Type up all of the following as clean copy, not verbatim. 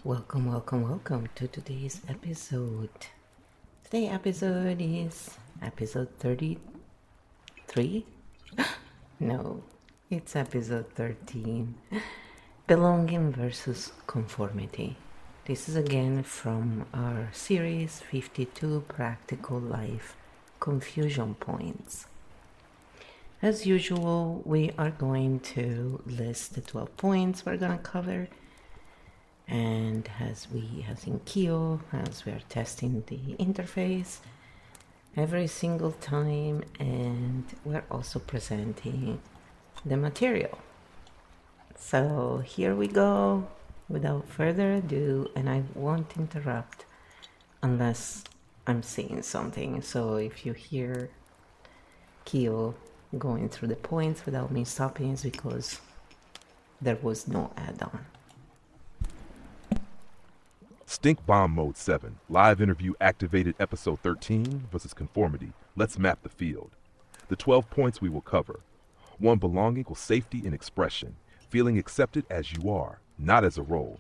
Welcome to today's episode. Today's episode is episode 33? No, it's episode 13. Belonging versus conformity. This is again from our series 52 Practical Life Confusion Points. As usual, we are going to list the 12 points we're going to cover. And as in Kyo, as we are testing the interface every single time, and we're also presenting the material. So here we go, without further ado, and I won't interrupt unless I'm saying something. So if you hear Kyo going through the points without me stopping, it's because there was no add-on. Stink Bomb Mode 7, live interview activated episode 13 versus conformity. Let's map the field. The 12 points we will cover. 1. Belonging equals safety in expression, feeling accepted as you are, not as a role.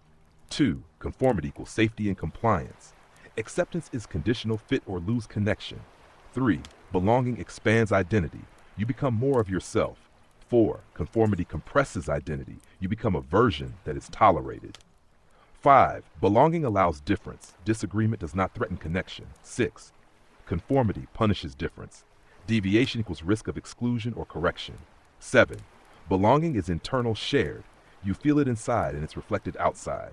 2. Conformity equals safety and compliance. Acceptance is conditional, fit or lose connection. 3. Belonging expands identity. You become more of yourself. 4. Conformity compresses identity. You become a version that is tolerated. 5. Belonging allows difference. Disagreement does not threaten connection. 6. Conformity punishes difference. Deviation equals risk of exclusion or correction. 7. Belonging is internal, shared. You feel it inside and it's reflected outside.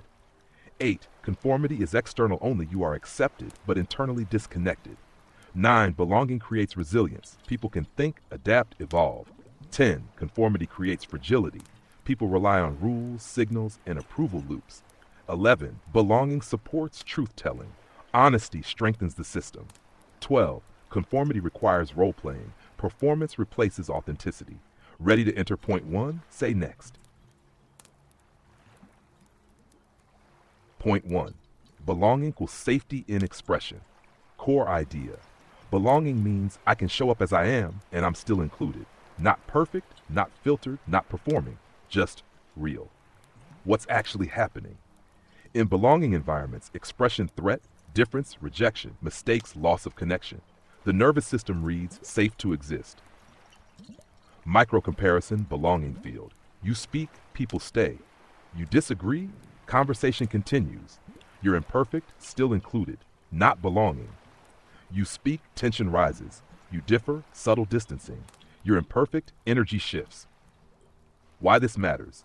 8. Conformity is external only. You are accepted, but internally disconnected. 9. Belonging creates resilience. People can think, adapt, evolve. 10. Conformity creates fragility. People rely on rules, signals, and approval loops. 11. Belonging supports truth-telling. Honesty strengthens the system. 12. Conformity requires role-playing. Performance replaces authenticity. Ready to enter point 1? Say next. Point 1. Belonging equals safety in expression. Core idea. Belonging means I can show up as I am and I'm still included. Not perfect, not filtered, not performing, just real. What's actually happening? In belonging environments, expression threat, difference, rejection, mistakes, loss of connection. The nervous system reads, safe to exist. Micro-comparison, belonging field. You speak, people stay. You disagree, conversation continues. You're imperfect, still included, not belonging. You speak, tension rises. You differ, subtle distancing. You're imperfect, energy shifts. Why this matters?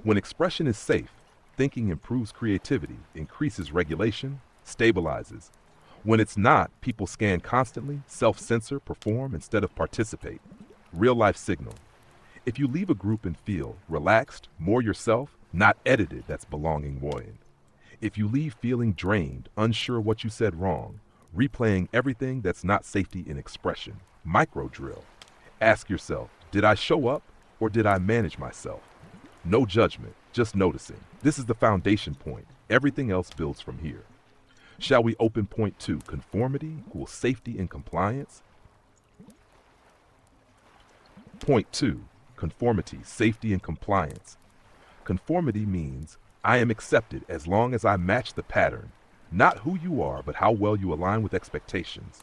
When expression is safe, thinking improves creativity, increases regulation, stabilizes. When it's not, people scan constantly, self-censor, perform instead of participate. Real-life signal. If you leave a group and feel relaxed, more yourself, not edited, that's belonging buoyant. If you leave feeling drained, unsure what you said wrong, replaying everything that's not safety in expression, micro drill. Ask yourself, did I show up or did I manage myself? No judgment, just noticing. This is the foundation point. Everything else builds from here. Shall we open point 2? Conformity equals safety and compliance. Point 2. Conformity, safety and compliance. Conformity means I am accepted as long as I match the pattern. Not who you are, but how well you align with expectations.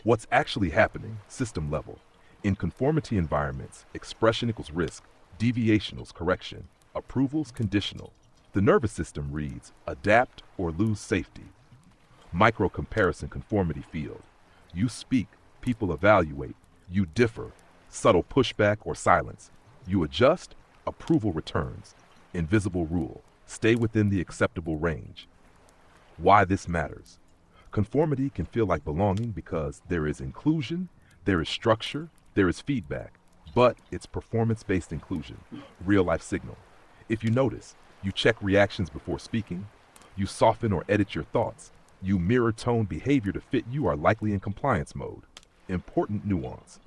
What's actually happening, system level. In conformity environments, expression equals risk. Deviationals, correction. Approvals, conditional. The nervous system reads, adapt or lose safety. Micro-comparison, conformity field. You speak, people evaluate. You differ, subtle pushback or silence. You adjust, approval returns. Invisible rule, stay within the acceptable range. Why this matters? Conformity can feel like belonging because there is inclusion, there is structure, there is feedback. But it's performance-based inclusion, real-life signal. If you notice, you check reactions before speaking, you soften or edit your thoughts, you mirror tone behavior to fit, you are likely in compliance mode. Important nuance.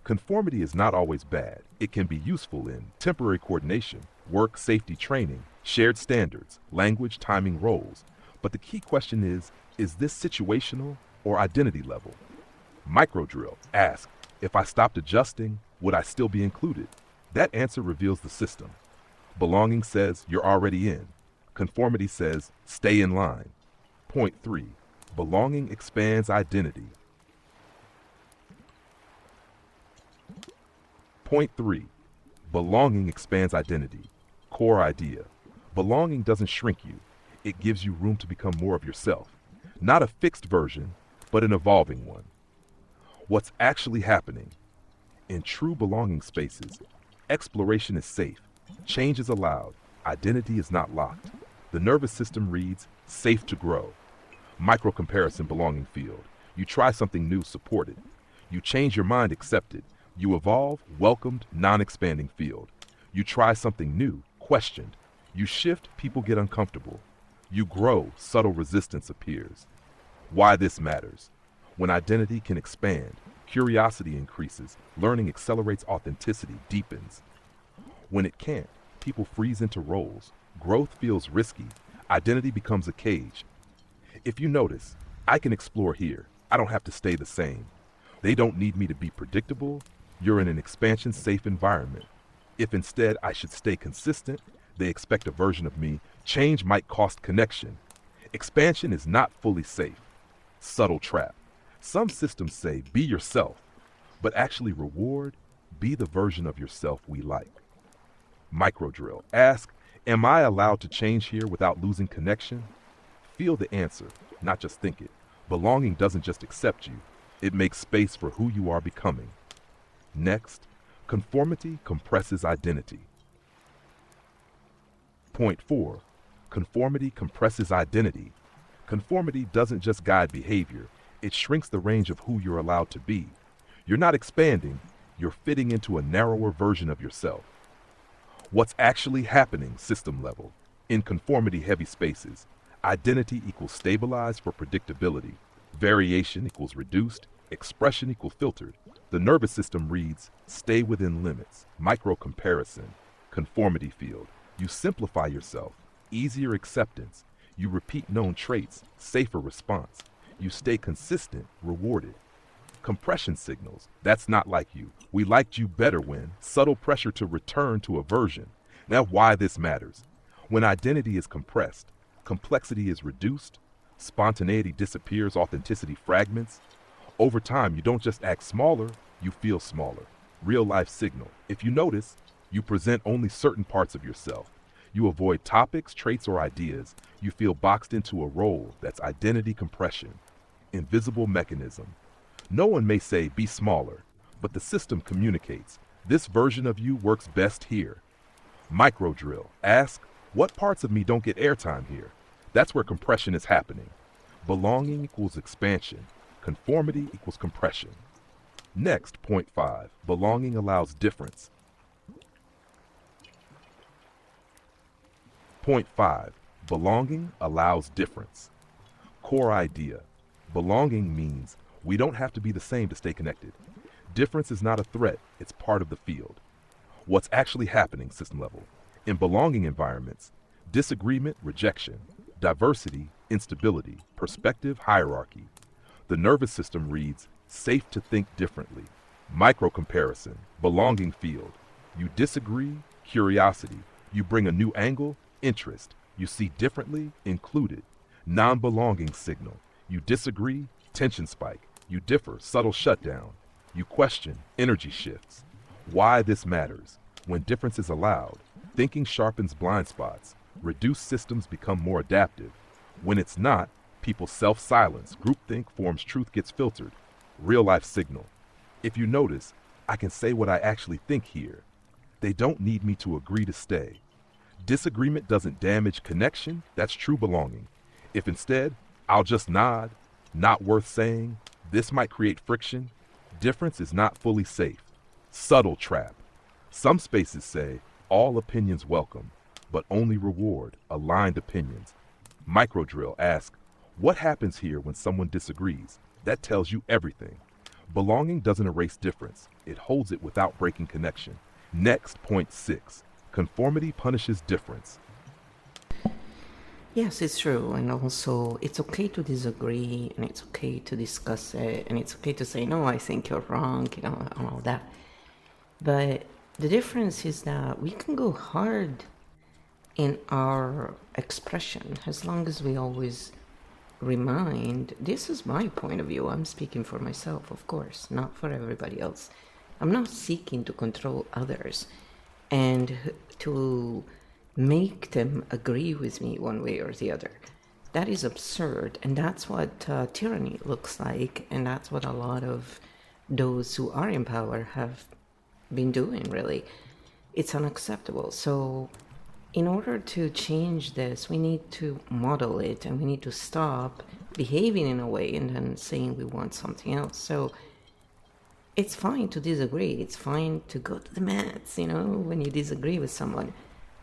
Conformity is not always bad. It can be useful in temporary coordination, work safety training, shared standards, language, timing, roles. But the key question is this situational or identity level? Micro drill. Ask, if I stopped adjusting, would I still be included? That answer reveals the system. Belonging says you're already in. Conformity says, stay in line. Point 3, belonging expands identity. Point 3, belonging expands identity. Core idea. Belonging doesn't shrink you. It gives you room to become more of yourself. Not a fixed version, but an evolving one. What's actually happening? In true belonging spaces, exploration is safe, change is allowed, identity is not locked. The nervous system reads, safe to grow. Micro-comparison belonging field. You try something new, supported. You change your mind, accepted. You evolve, welcomed, non-expanding field. You try something new, questioned. You shift, people get uncomfortable. You grow, subtle resistance appears. Why this matters? When identity can expand, curiosity increases, learning accelerates, authenticity deepens. When it can't, people freeze into roles. Growth feels risky. Identity becomes a cage. If you notice, I can explore here. I don't have to stay the same. They don't need me to be predictable. You're in an expansion-safe environment. If instead I should stay consistent, they expect a version of me. Change might cost connection. Expansion is not fully safe. Subtle trap. Some systems say, be yourself, but actually reward, be the version of yourself we like. Micro drill. Ask, am I allowed to change here without losing connection? Feel the answer, not just think it. Belonging doesn't just accept you, it makes space for who you are becoming. Next, conformity compresses identity. Point 4, conformity compresses identity. Conformity doesn't just guide behavior, it shrinks the range of who you're allowed to be. You're not expanding, you're fitting into a narrower version of yourself. What's actually happening system level? In conformity-heavy spaces, identity equals stabilized for predictability. Variation equals reduced. Expression equals filtered. The nervous system reads, stay within limits. Micro-comparison. Conformity field. You simplify yourself. Easier acceptance. You repeat known traits. Safer response. You stay consistent. Rewarded. Compression signals. That's not like you. We liked you better when. Subtle pressure to return to a version. Now why this matters. When identity is compressed, complexity is reduced, spontaneity disappears, authenticity fragments. Over time, you don't just act smaller, you feel smaller. Real life signal. If you notice, you present only certain parts of yourself. You avoid topics, traits, or ideas. You feel boxed into a role. That's identity compression. Invisible mechanism. No one may say be smaller, but the system communicates. This version of you works best here. Micro drill. Ask, what parts of me don't get airtime here? That's where compression is happening. Belonging equals expansion. Conformity equals compression. Next, point 5. Belonging allows difference. Point 5. Belonging allows difference. Core idea. Belonging means we don't have to be the same to stay connected. Difference is not a threat, it's part of the field. What's actually happening system level? In belonging environments, disagreement, rejection. Diversity, instability. Perspective, hierarchy. The nervous system reads, safe to think differently. Micro-comparison, belonging field. You disagree, curiosity. You bring a new angle, interest. You see differently, included. Non-belonging signal. You disagree, tension spike. You differ, subtle shutdown. You question, energy shifts. Why this matters? When difference is allowed, thinking sharpens blind spots. Reduced systems become more adaptive. When it's not, people self-silence. Groupthink forms, truth gets filtered. Real-life signal. If you notice, I can say what I actually think here. They don't need me to agree to stay. Disagreement doesn't damage connection. That's true belonging. If instead, I'll just nod, not worth saying, this might create friction. Difference is not fully safe. Subtle trap. Some spaces say, all opinions welcome, but only reward aligned opinions. Micro drill. Ask, what happens here when someone disagrees? That tells you everything. Belonging doesn't erase difference. It holds it without breaking connection. Next, point 6. Conformity punishes difference. Yes, it's true. And also, it's okay to disagree, and it's okay to discuss it, and it's okay to say, no, I think you're wrong, and all that. But the difference is that we can go hard in our expression, as long as we always remind, this is my point of view, I'm speaking for myself, of course, not for everybody else. I'm not seeking to control others and to make them agree with me one way or the other. That is absurd, and that's what tyranny looks like, and that's what a lot of those who are in power have been doing, really. It's unacceptable. So in order to change this, we need to model it, and we need to stop behaving in a way and then saying we want something else. So it's fine to disagree. It's fine to go to the mats, when you disagree with someone.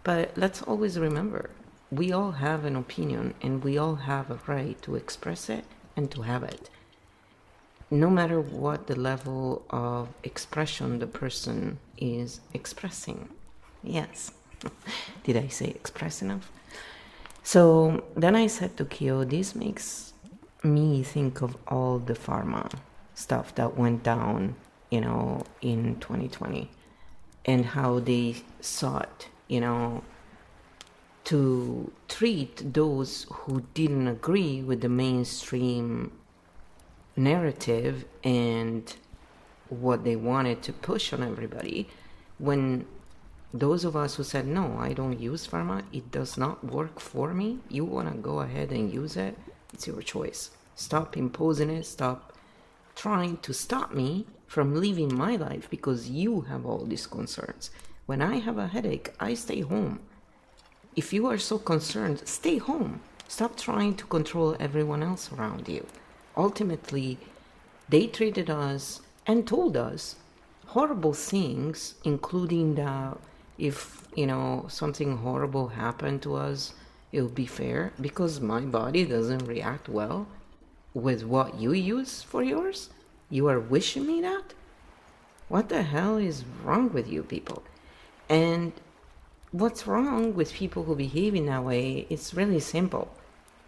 But let's always remember, we all have an opinion, and we all have a right to express it and to have it, no matter what the level of expression the person is expressing. Yes. Did I say express enough? So then I said to Kyo, this makes me think of all the pharma stuff that went down, in 2020, and how they sought, to treat those who didn't agree with the mainstream narrative and what they wanted to push on everybody, when those of us who said, no, I don't use pharma, it does not work for me, you want to go ahead and use it, it's your choice. Stop imposing it, stop trying to stop me from living my life because you have all these concerns. When I have a headache, I stay home. If you are so concerned, stay home. Stop trying to control everyone else around you. Ultimately, they treated us and told us horrible things, including that if, something horrible happened to us, it'll be fair because my body doesn't react well with what you use for yours. You are wishing me that? What the hell is wrong with you people? And what's wrong with people who behave in that way? It's really simple.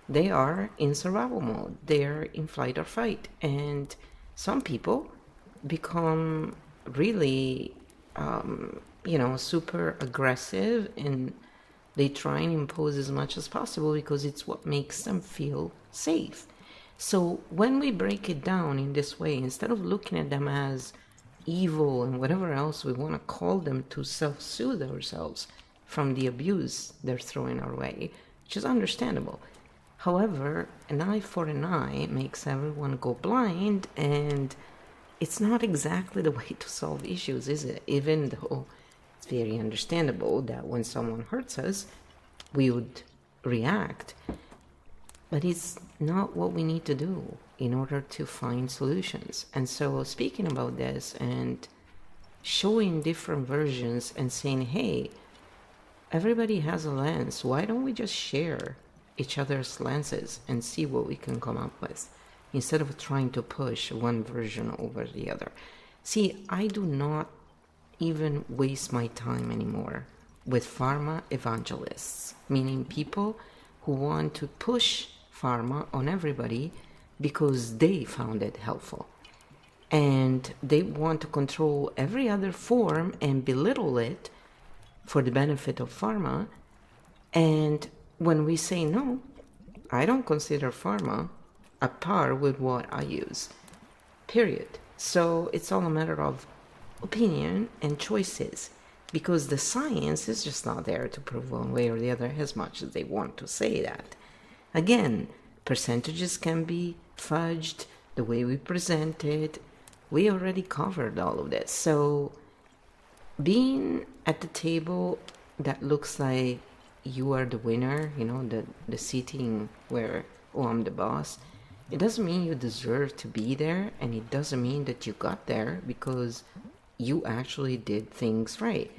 They are in survival mode. They're in flight or fight. And some people become really, super aggressive, and they try and impose as much as possible because it's what makes them feel safe. So when we break it down in this way, instead of looking at them as evil and whatever else we want to call them to self-soothe ourselves from the abuse they're throwing our way, which is understandable. However, an eye for an eye makes everyone go blind, and it's not exactly the way to solve issues, is it? Even though it's very understandable that when someone hurts us, we would react. But it's not what we need to do in order to find solutions. And so speaking about this and showing different versions and saying, hey, everybody has a lens. Why don't we just share each other's lenses and see what we can come up with instead of trying to push one version over the other? See, I do not even waste my time anymore with pharma evangelists, meaning people who want to push pharma on everybody because they found it helpful. And they want to control every other form and belittle it for the benefit of pharma. And when we say no, I don't consider pharma at par with what I use, period. So it's all a matter of opinion and choices, because the science is just not there to prove one way or the other, as much as they want to say that. Again, percentages can be fudged, the way we present it. We already covered all of this. So being at the table that looks like you are the winner, the seating where, oh, I'm the boss, it doesn't mean you deserve to be there, and it doesn't mean that you got there because you actually did things right.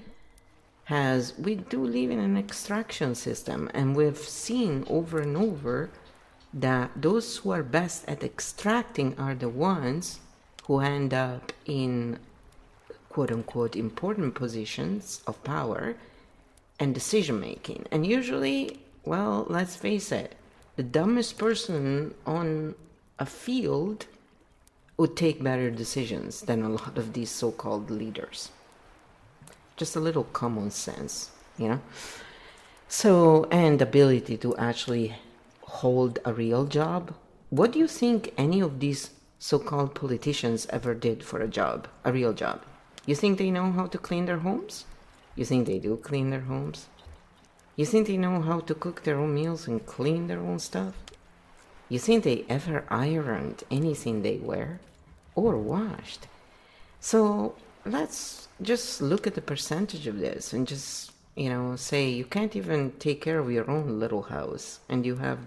As we do live in an extraction system, and we've seen over and over that those who are best at extracting are the ones who end up in quote-unquote important positions of power and decision-making. And usually, well, let's face it, the dumbest person on a field would take better decisions than a lot of these so-called leaders. Just a little common sense, So, and ability to actually hold a real job. What do you think any of these so-called politicians ever did for a job, a real job? You think they know how to clean their homes? You think they do clean their homes? You think they know how to cook their own meals and clean their own stuff? You think they ever ironed anything they wear or washed? So let's just look at the percentage of this and just, say you can't even take care of your own little house, and you have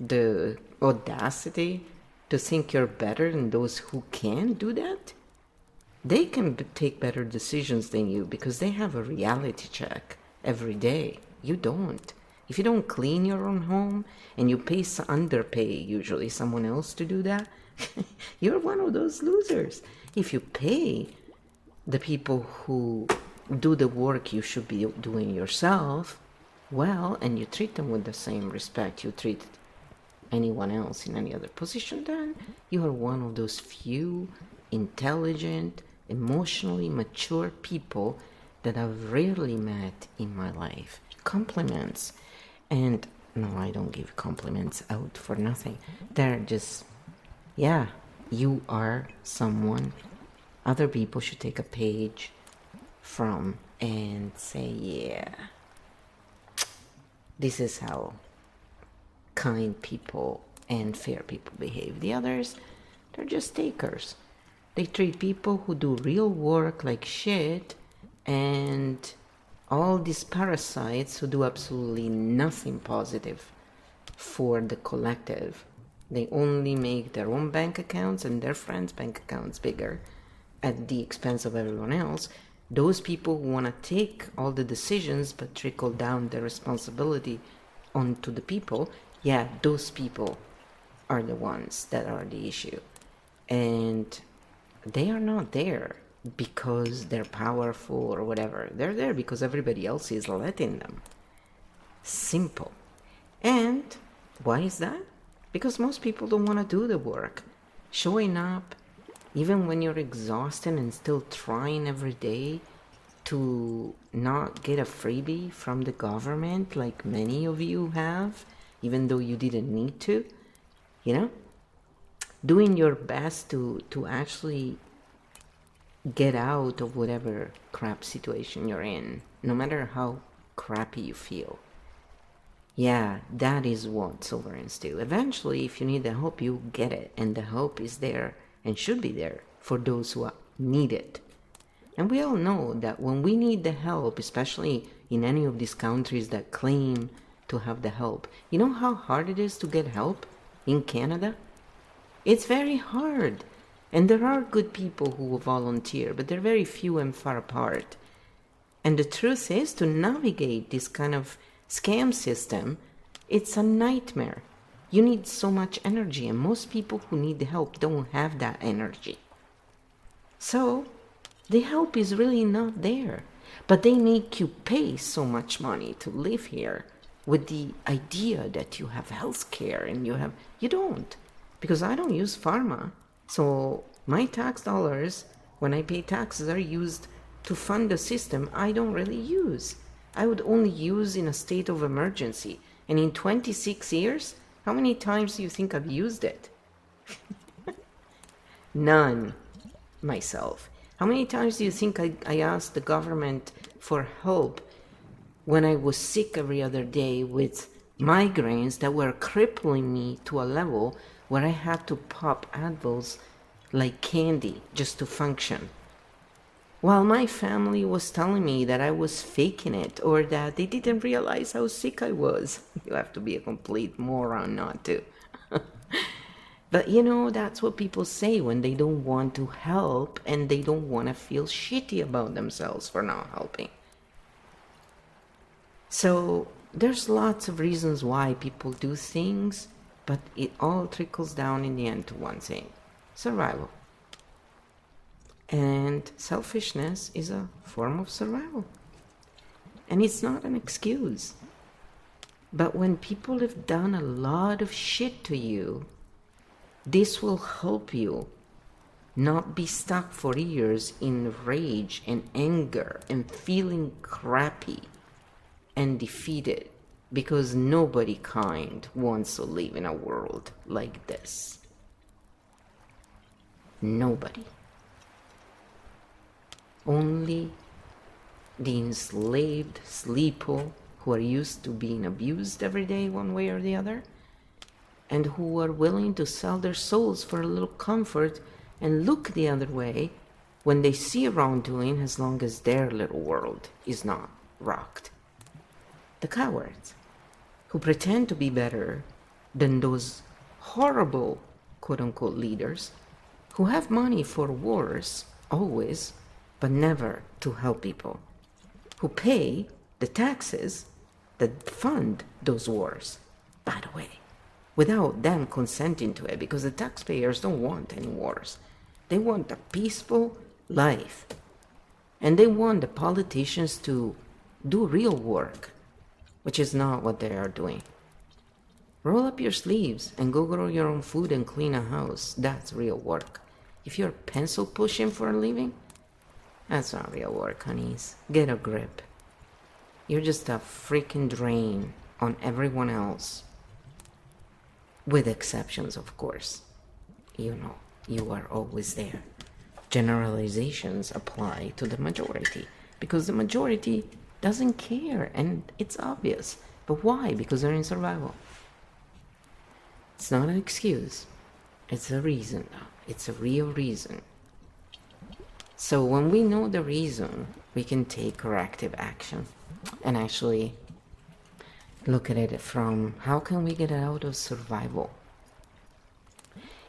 the audacity to think you're better than those who can do that. They can take better decisions than you because they have a reality check every day. You don't. If you don't clean your own home and you underpay usually someone else to do that, you're one of those losers. If you pay the people who do the work you should be doing yourself well, and you treat them with the same respect you treat anyone else in any other position, then you are one of those few intelligent, emotionally mature people that I've rarely met in my life. Compliments. And no, I don't give compliments out for nothing. They're just, yeah, you are someone other people should take a page from and say, yeah, this is how kind people and fair people behave. The others, they're just takers. They treat people who do real work like shit, and all these parasites who do absolutely nothing positive for the collective. They only make their own bank accounts and their friends' bank accounts bigger at the expense of everyone else. Those people who want to take all the decisions but trickle down the responsibility onto the people, yeah, those people are the ones that are the issue. And they are not there because they're powerful or whatever. They're there because everybody else is letting them. Simple. And why is that? Because most people don't want to do the work. Showing up, even when you're exhausted and still trying every day to not get a freebie from the government like many of you have, even though you didn't need to, doing your best to actually get out of whatever crap situation you're in, no matter how crappy you feel. Yeah, that is what sovereigns do. Eventually, if you need the help, you get it, and the help is there and should be there for those who need it. And we all know that when we need the help, especially in any of these countries that claim to have the help, you know how hard it is to get help in Canada? It's very hard. And there are good people who will volunteer, but they're very few and far apart. And the truth is, to navigate this kind of scam system, it's a nightmare. You need so much energy, and most people who need the help don't have that energy. So the help is really not there, but they make you pay so much money to live here with the idea that you have health care, and you don't, because I don't use pharma. So my tax dollars, when I pay taxes, are used to fund a system I don't really use. I would only use in a state of emergency. And in 26 years, how many times do you think I've used it? None. Myself. How many times do you think I asked the government for help when I was sick every other day with migraines that were crippling me to a level where I had to pop Advils like candy just to function? While my family was telling me that I was faking it, or that they didn't realize how sick I was. You have to be a complete moron not to. But that's what people say when they don't want to help and they don't want to feel shitty about themselves for not helping. So there's lots of reasons why people do things, but it all trickles down in the end to one thing: survival. And selfishness is a form of survival. And it's not an excuse. But when people have done a lot of shit to you, this will help you not be stuck for years in rage and anger and feeling crappy and defeated because nobody kind wants to live in a world like this. Nobody. Only the enslaved sleepo who are used to being abused every day one way or the other, and who are willing to sell their souls for a little comfort and look the other way when they see wrongdoing, as long as their little world is not rocked. The cowards who pretend to be better than those horrible quote-unquote leaders who have money for wars always, but never to help people, who pay the taxes that fund those wars, by the way, without them consenting to it, because the taxpayers don't want any wars. They want a peaceful life. And they want the politicians to do real work, which is not what they are doing. Roll up your sleeves and go grow your own food and clean a house. That's real work. If you're pencil pushing for a living, that's not real work, honeys. Get a grip. You're just a freaking drain on everyone else. With exceptions, of course. You know, you are always there. Generalizations apply to the majority because the majority doesn't care, and it's obvious. But why? Because they're in survival. It's not an excuse. It's a reason. It's a real reason. So when we know the reason, we can take corrective action and actually look at it from how can we get out of survival,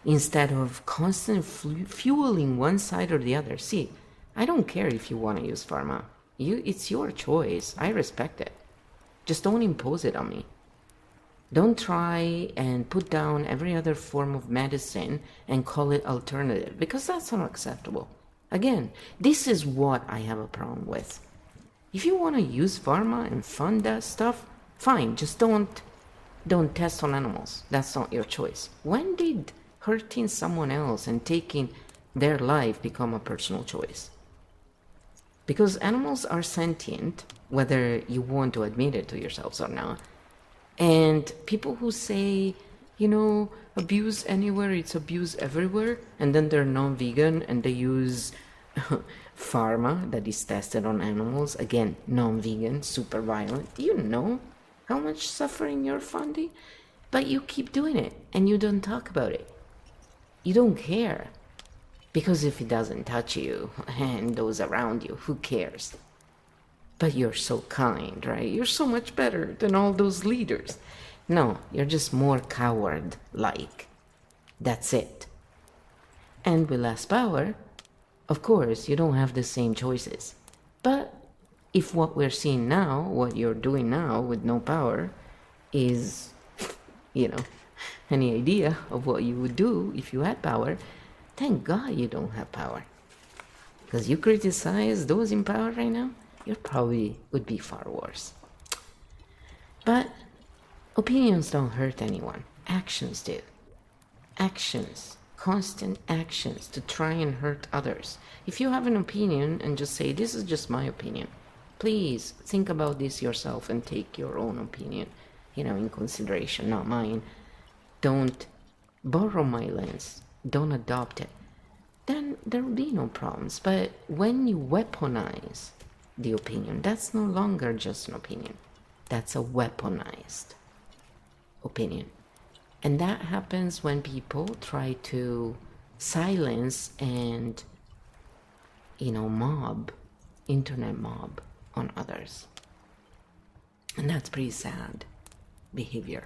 instead of constantly fueling one side or the other. See, I don't care if you want to use pharma. It's your choice. I respect it. Just don't impose it on me. Don't try and put down every other form of medicine and call it alternative, because that's unacceptable. Again, this is what I have a problem with. If you want to use pharma and fund that stuff, fine. Just don't test on animals. That's not your choice. When did hurting someone else and taking their life become a personal choice? Because animals are sentient, whether you want to admit it to yourselves or not. And people who say, you know, abuse anywhere, it's abuse everywhere, and then they're non-vegan and they use pharma that is tested on animals, again, non-vegan, super violent. You know how much suffering you're funding, but you keep doing it and you don't talk about it. You don't care, because if it doesn't touch you and those around you, who cares? But you're so kind, right? You're so much better than all those leaders. No, you're just more coward-like. That's it. And with less power, of course, you don't have the same choices. But if what we're seeing now, what you're doing now with no power, is, you know, any idea of what you would do if you had power, thank God you don't have power. Because you criticize those in power right now, you probably would be far worse. But opinions don't hurt anyone. Actions do. Actions. Constant actions to try and hurt others. If you have an opinion and just say, this is just my opinion, please think about this yourself and take your own opinion, in consideration, not mine. Don't borrow my lens. Don't adopt it. Then there will be no problems. But when you weaponize the opinion, that's no longer just an opinion. That's a weaponized opinion. And that happens when people try to silence and, internet mob on others. And that's pretty sad behavior.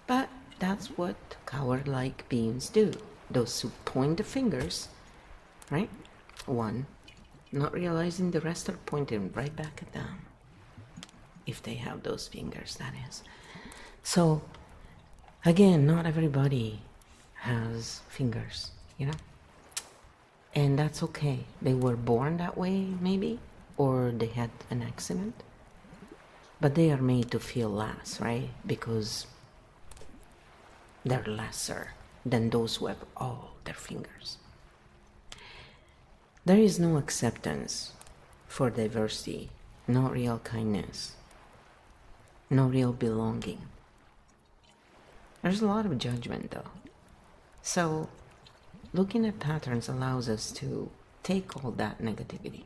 But that's what coward-like beings do. Those who point the fingers, right? One, not realizing the rest are pointing right back at them. If they have those fingers, that is. So, again, not everybody has fingers, And that's okay. They were born that way, maybe, or they had an accident. But they are made to feel less, right? Because they're lesser than those who have all their fingers. There is no acceptance for diversity no real kindness, no real belonging. There's a lot of judgment though. So looking at patterns allows us to take all that negativity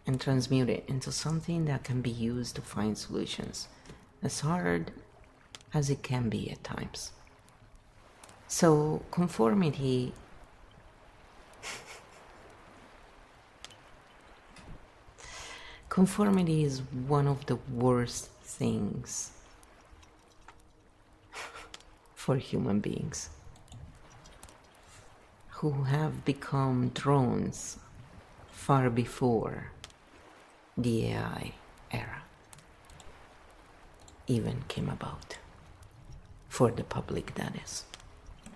and transmute it into something that can be used to find solutions, as hard as it can be at times. So conformity conformity is one of the worst things for human beings who have become drones far before the AI era even came about. For the public, that is.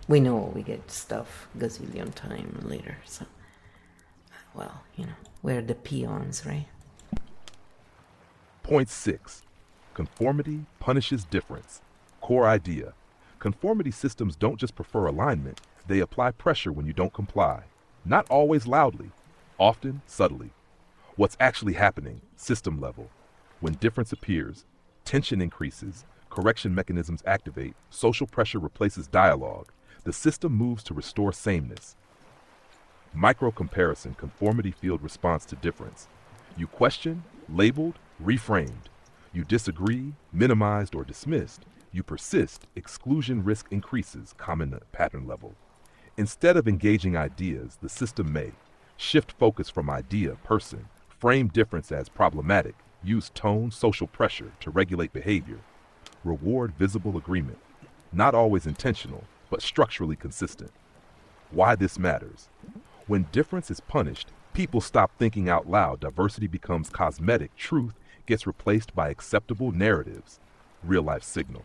We know we get stuff gazillion time later, so, well, we're the peons, right? Point 6. Conformity punishes difference. Core idea. Conformity systems don't just prefer alignment, they apply pressure when you don't comply. Not always loudly, often subtly. What's actually happening, system level? When difference appears, tension increases, correction mechanisms activate, social pressure replaces dialogue, the system moves to restore sameness. Micro-comparison, conformity field response to difference. You question, labeled, reframed. You disagree, minimized or dismissed. You persist, exclusion risk increases, common pattern level. Instead of engaging ideas, the system may shift focus from idea, person, frame difference as problematic, use tone, social pressure to regulate behavior, reward visible agreement, not always intentional, but structurally consistent. Why this matters. When difference is punished, people stop thinking out loud, diversity becomes cosmetic, truth gets replaced by acceptable narratives, real-life signal.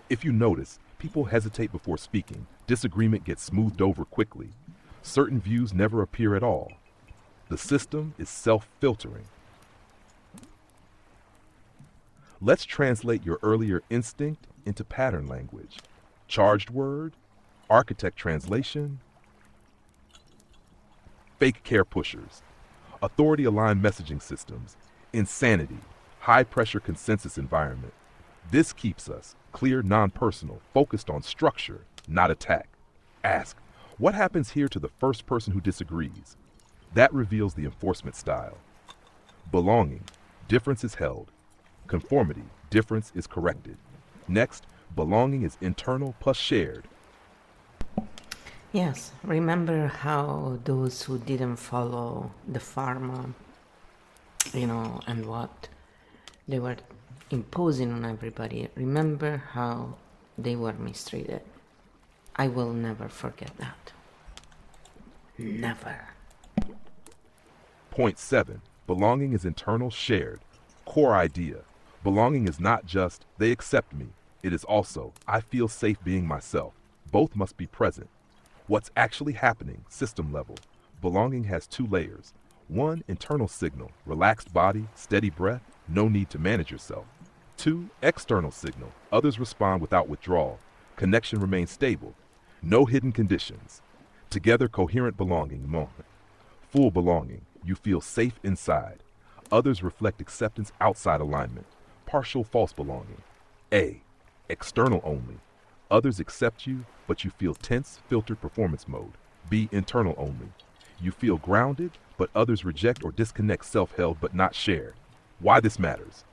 If you notice, people hesitate before speaking, disagreement gets smoothed over quickly, certain views never appear at all. The system is self-filtering. Let's translate your earlier instinct into pattern language. Charged word, architect translation, fake care pushers, authority-aligned messaging systems, insanity, high-pressure consensus environment. This keeps us clear, non-personal, focused on structure, not attack. Ask, what happens here to the first person who disagrees? That reveals the enforcement style. Belonging, difference is held. Conformity, difference is corrected. Next, belonging is internal plus shared. Yes, remember how those who didn't follow the pharma, and what they were imposing on everybody, remember how they were mistreated. I will never forget that. Never. Point 7. Belonging is internal, shared. Core idea. Belonging is not just, they accept me. It is also, I feel safe being myself. Both must be present. What's actually happening, system level. Belonging has 2 layers. 1, internal signal, relaxed body, steady breath, no need to manage yourself. 2, external signal, others respond without withdrawal. Connection remains stable. No hidden conditions. Together, coherent belonging, moment. Full belonging, you feel safe inside. Others reflect acceptance outside alignment. Partial false belonging. A, external only. Others accept you, but you feel tense, filtered performance mode. B, internal only. You feel grounded, but others reject or disconnect, self-held but not shared. Why this matters?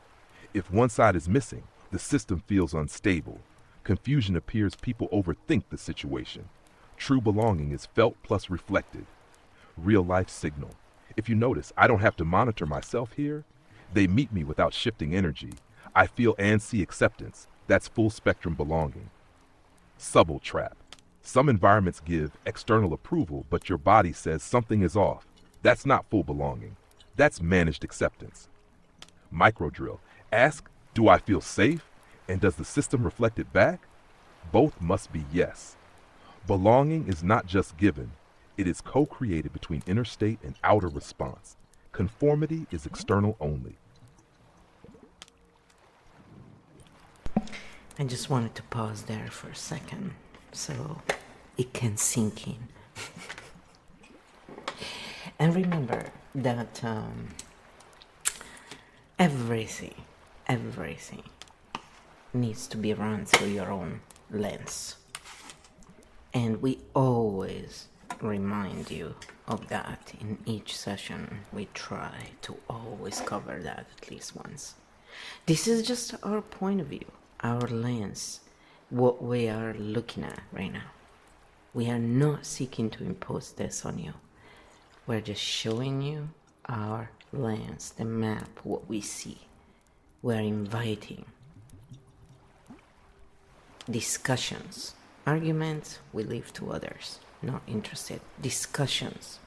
If one side is missing, the system feels unstable. Confusion appears, people overthink the situation. True belonging is felt plus reflected. Real life signal. If you notice, I don't have to monitor myself here. They meet me without shifting energy. I feel and see acceptance. That's full spectrum belonging. Subtle trap. Some environments give external approval, but your body says something is off. That's not full belonging. That's managed acceptance. Micro drill. Ask, do I feel safe? And does the system reflect it back? Both must be yes. Belonging is not just given. It is co-created between inner state and outer response. Conformity is external only. I just wanted to pause there for a second so it can sink in. And remember that Everything, everything needs to be run through your own lens. And we always remind you of that in each session. We try to always cover that at least once. This is just our point of view, our lens, what we are looking at right now. We are not seeking to impose this on you. We're just showing you our lens, the map, what we see. We're inviting discussions. Arguments we leave to others, not interested. Discussions.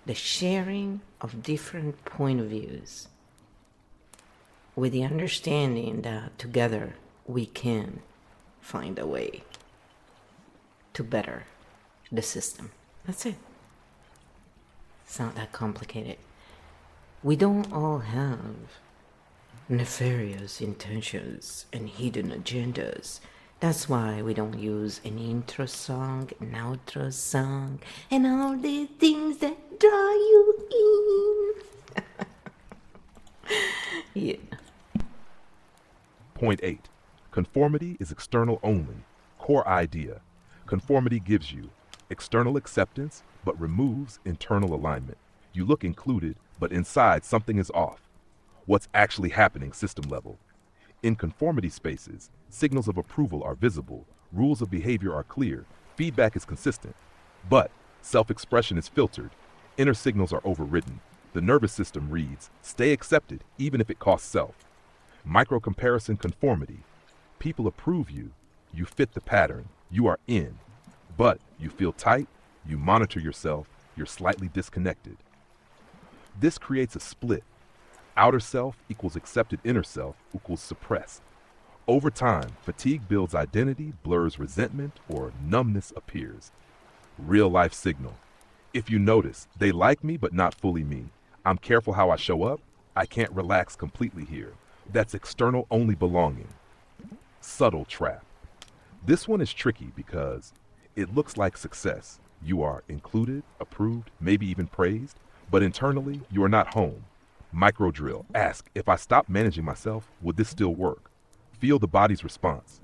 The sharing of different point of views with the understanding that together we can find a way to better the system. That's it. It's not that complicated. We don't all have nefarious intentions and hidden agendas. That's why we don't use an intro song, an outro song, and all the things that draw you in. Yeah. Point 8. Conformity is external only. Core idea. Conformity gives you external acceptance, but removes internal alignment. You look included, but inside something is off. What's actually happening system level? In conformity spaces, signals of approval are visible, rules of behavior are clear, feedback is consistent. But self-expression is filtered, inner signals are overridden. The nervous system reads, stay accepted even if it costs self. Micro-comparison conformity. People approve you, you fit the pattern, you are in. But you feel tight, you monitor yourself, you're slightly disconnected. This creates a split. Outer self equals accepted inner self equals suppressed. Over time, fatigue builds identity, blurs resentment, or numbness appears. Real life signal. If you notice, they like me but not fully me. I'm careful how I show up. I can't relax completely here. That's external only belonging. Subtle trap. This one is tricky because it looks like success. You are included, approved, maybe even praised, but internally you are not home. Micro drill. Ask, if I stop managing myself, would this still work? Feel the body's response.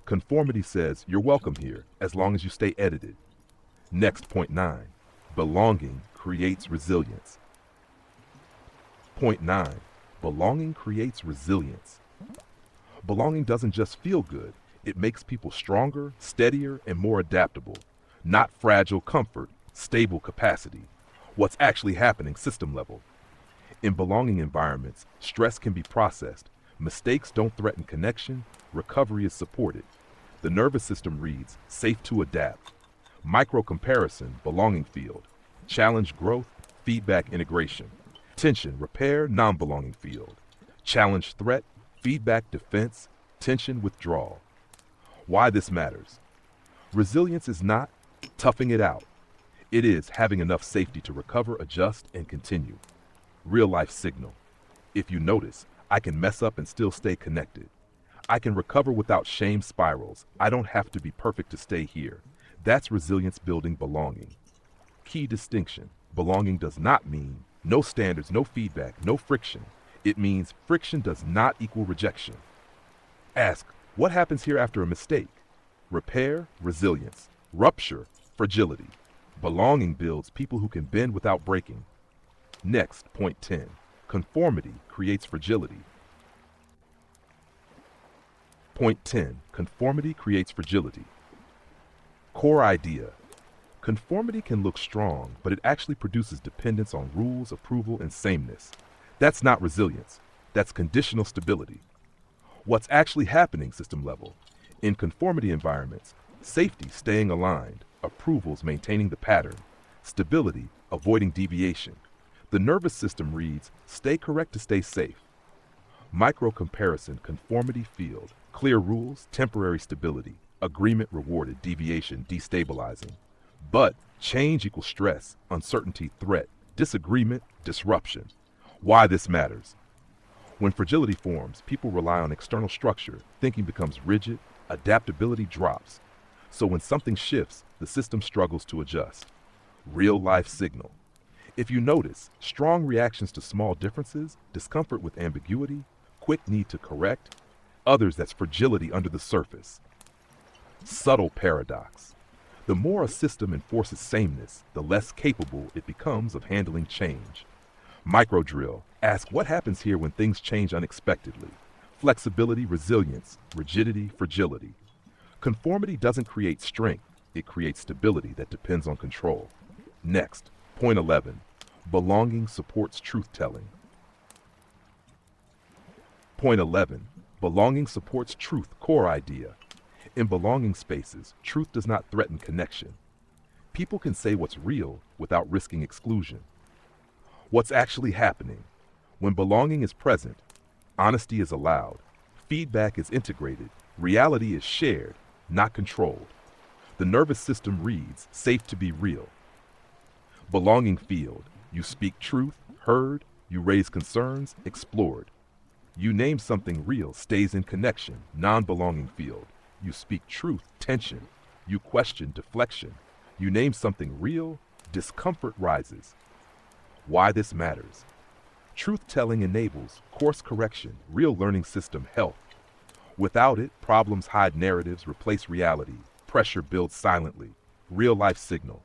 Conformity says you're welcome here as long as you stay edited. Next, point 9. Belonging creates resilience. Point 9. Belonging creates resilience. Belonging doesn't just feel good, it makes people stronger, steadier, and more adaptable. Not fragile comfort, stable capacity. What's actually happening system level. In belonging environments, stress can be processed. Mistakes don't threaten connection. Recovery is supported. The nervous system reads, safe to adapt. Micro-comparison, belonging field. Challenge growth, feedback integration. Tension, repair, non-belonging field. Challenge threat, feedback defense, tension withdrawal. Why this matters. Resilience is not toughing it out. It is having enough safety to recover, adjust, and continue. Real life signal. If you notice, I can mess up and still stay connected. I can recover without shame spirals. I don't have to be perfect to stay here. That's resilience building belonging. Key distinction. Belonging does not mean no standards, no feedback, no friction. It means friction does not equal rejection. Ask, what happens here after a mistake? Repair, resilience. Rupture, fragility. Belonging builds people who can bend without breaking. Next, point 10. Conformity creates fragility. Point 10. Conformity creates fragility. Core idea. Conformity can look strong, but it actually produces dependence on rules, approval, and sameness. That's not resilience. That's conditional stability. What's actually happening system level? In conformity environments, safety staying aligned, approvals maintaining the pattern, stability avoiding deviation. The nervous system reads, stay correct to stay safe. Micro-comparison, conformity field, clear rules, temporary stability, agreement rewarded, deviation destabilizing. But change equals stress, uncertainty, threat, disagreement, disruption. Why this matters. When fragility forms, people rely on external structure, thinking becomes rigid, adaptability drops. So when something shifts, the system struggles to adjust. Real life signal. If you notice, strong reactions to small differences, discomfort with ambiguity, quick need to correct, others that's fragility under the surface. Subtle paradox. The more a system enforces sameness, the less capable it becomes of handling change. Microdrill. Ask what happens here when things change unexpectedly. Flexibility, resilience, rigidity, fragility. Conformity doesn't create strength, it creates stability that depends on control. Next, point 11. Belonging supports truth-telling. Point 11. Belonging supports truth, core idea. In belonging spaces, truth does not threaten connection. People can say what's real without risking exclusion. What's actually happening? When belonging is present, honesty is allowed, feedback is integrated, reality is shared, not controlled. The nervous system reads, safe to be real. Belonging field. You speak truth, heard, you raise concerns, explored. You name something real, stays in connection, non-belonging field. You speak truth, tension. You question, deflection. You name something real, discomfort rises. Why this matters. Truth-telling enables course correction, real learning system health. Without it, problems hide narratives, replace reality. Pressure builds silently. Real life signal.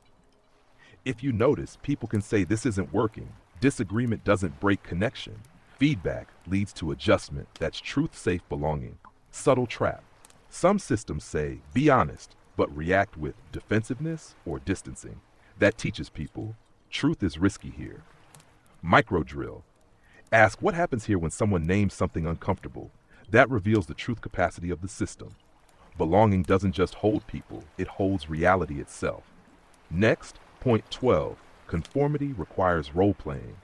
If you notice, people can say this isn't working. Disagreement doesn't break connection. Feedback leads to adjustment. That's truth-safe belonging. Subtle trap. Some systems say, be honest, but react with defensiveness or distancing. That teaches people, truth is risky here. Microdrill. Ask what happens here when someone names something uncomfortable. That reveals the truth capacity of the system. Belonging doesn't just hold people, it holds reality itself. Next, point 12. Conformity requires role-playing.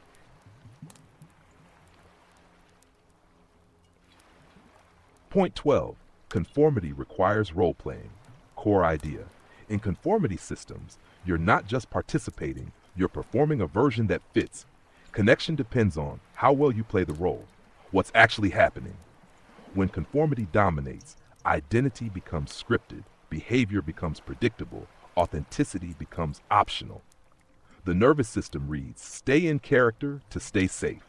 Point 12. Conformity requires role-playing. Core idea. In conformity systems, you're not just participating, you're performing a version that fits. Connection depends on how well you play the role, what's actually happening. When conformity dominates, identity becomes scripted, behavior becomes predictable, authenticity becomes optional. The nervous system reads, stay in character to stay safe.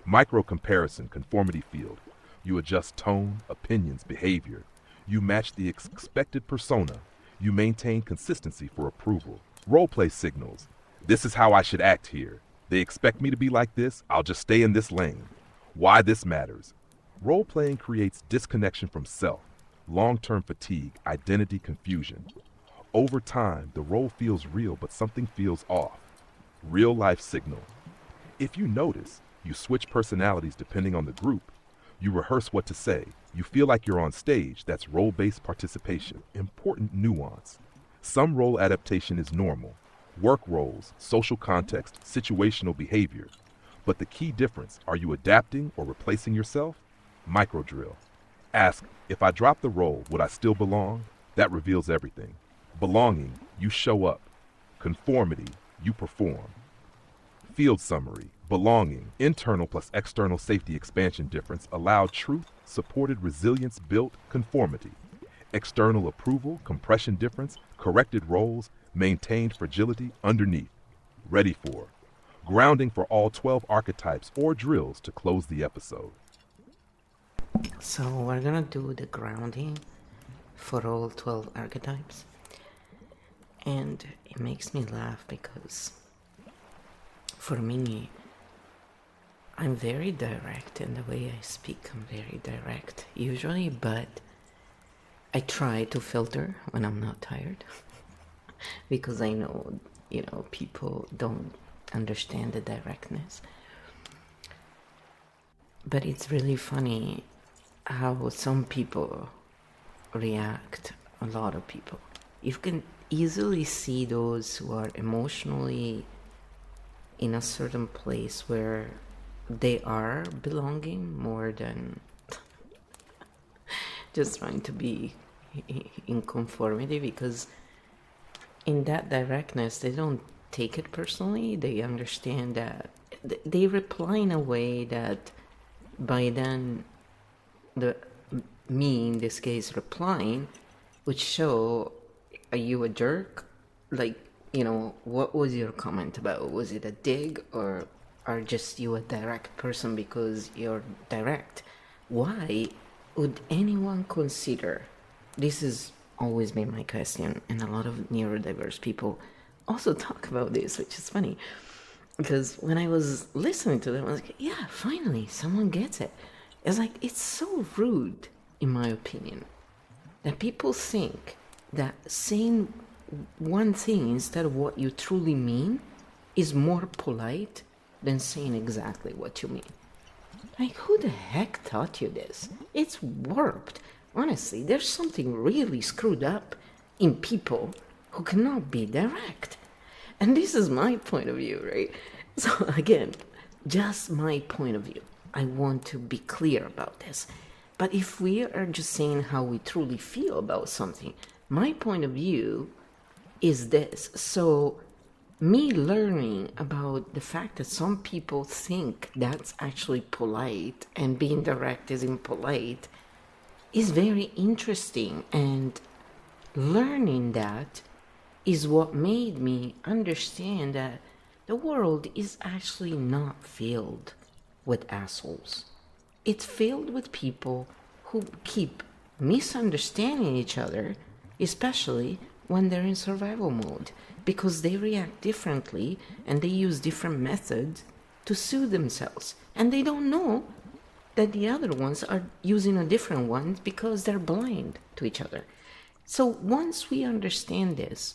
Micro-comparison, conformity field. You adjust tone, opinions, behavior. You match the expected persona. You maintain consistency for approval. Role-play signals. This is how I should act here. They expect me to be like this, I'll just stay in this lane. Why this matters. Role-playing creates disconnection from self, long-term fatigue, identity confusion. Over time, the role feels real, but something feels off. Real-life signal. If you notice, you switch personalities depending on the group. You rehearse what to say. You feel like you're on stage. That's role-based participation. Important nuance. Some role adaptation is normal. Work roles, social context, situational behavior. But the key difference, are you adapting or replacing yourself? Microdrill. Ask, if I drop the role, would I still belong? That reveals everything. Belonging, you show up. Conformity, you perform. Field summary. Belonging, internal plus external safety expansion difference allowed truth, supported resilience, built conformity. External approval, compression difference, corrected roles, maintained fragility underneath. Ready for grounding for all 12 archetypes or drills to close the episode. So we're gonna do the grounding for all 12 archetypes. And it makes me laugh because for me, I'm very direct in the way I speak. I'm very direct usually, but I try to filter when I'm not tired because I know, people don't understand the directness. But it's really funny how some people react, a lot of people. You can easily see those who are emotionally in a certain place where they are belonging more than just trying to be in conformity, because in that directness they don't take it personally. They understand that they reply in a way that by then me in this case replying would show, are you a jerk? Like, what was your comment about? Was it a dig, or are just you a direct person because you're direct? Why would anyone consider, this has always been my question, and a lot of neurodiverse people also talk about this, which is funny, because when I was listening to them, I was like, yeah, finally, someone gets it. It's like, it's so rude, in my opinion, that people think that saying one thing instead of what you truly mean is more polite than saying exactly what you mean. Like, who the heck taught you this? It's warped. Honestly, there's something really screwed up in people who cannot be direct. And this is my point of view, right? So again, just my point of view. I want to be clear about this. But if we are just saying how we truly feel about something, my point of view is this. So me learning about the fact that some people think that's actually polite and being direct is impolite is very interesting, and learning that is what made me understand that the world is actually not filled with assholes. It's filled with people who keep misunderstanding each other, especially when they're in survival mode, because they react differently and they use different methods to soothe themselves. And they don't know that the other ones are using a different one because they're blind to each other. So once we understand this,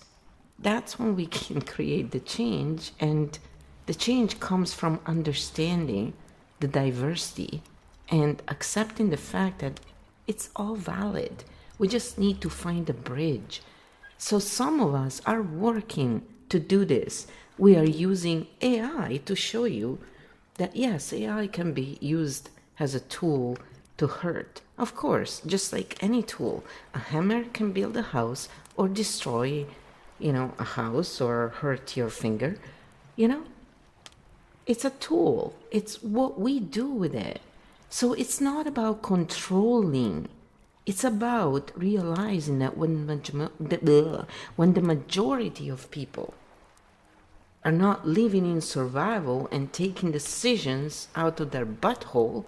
that's when we can create the change, and the change comes from understanding the diversity and accepting the fact that it's all valid. We just need to find a bridge. So some of us are working to do this. We are using AI to show you that yes, AI can be used as a tool to hurt. Of course, just like any tool, a hammer can build a house or destroy, a house or hurt your finger. It's a tool. It's what we do with it. So it's not about controlling. It's about realizing that when the majority of people are not living in survival and taking decisions out of their butthole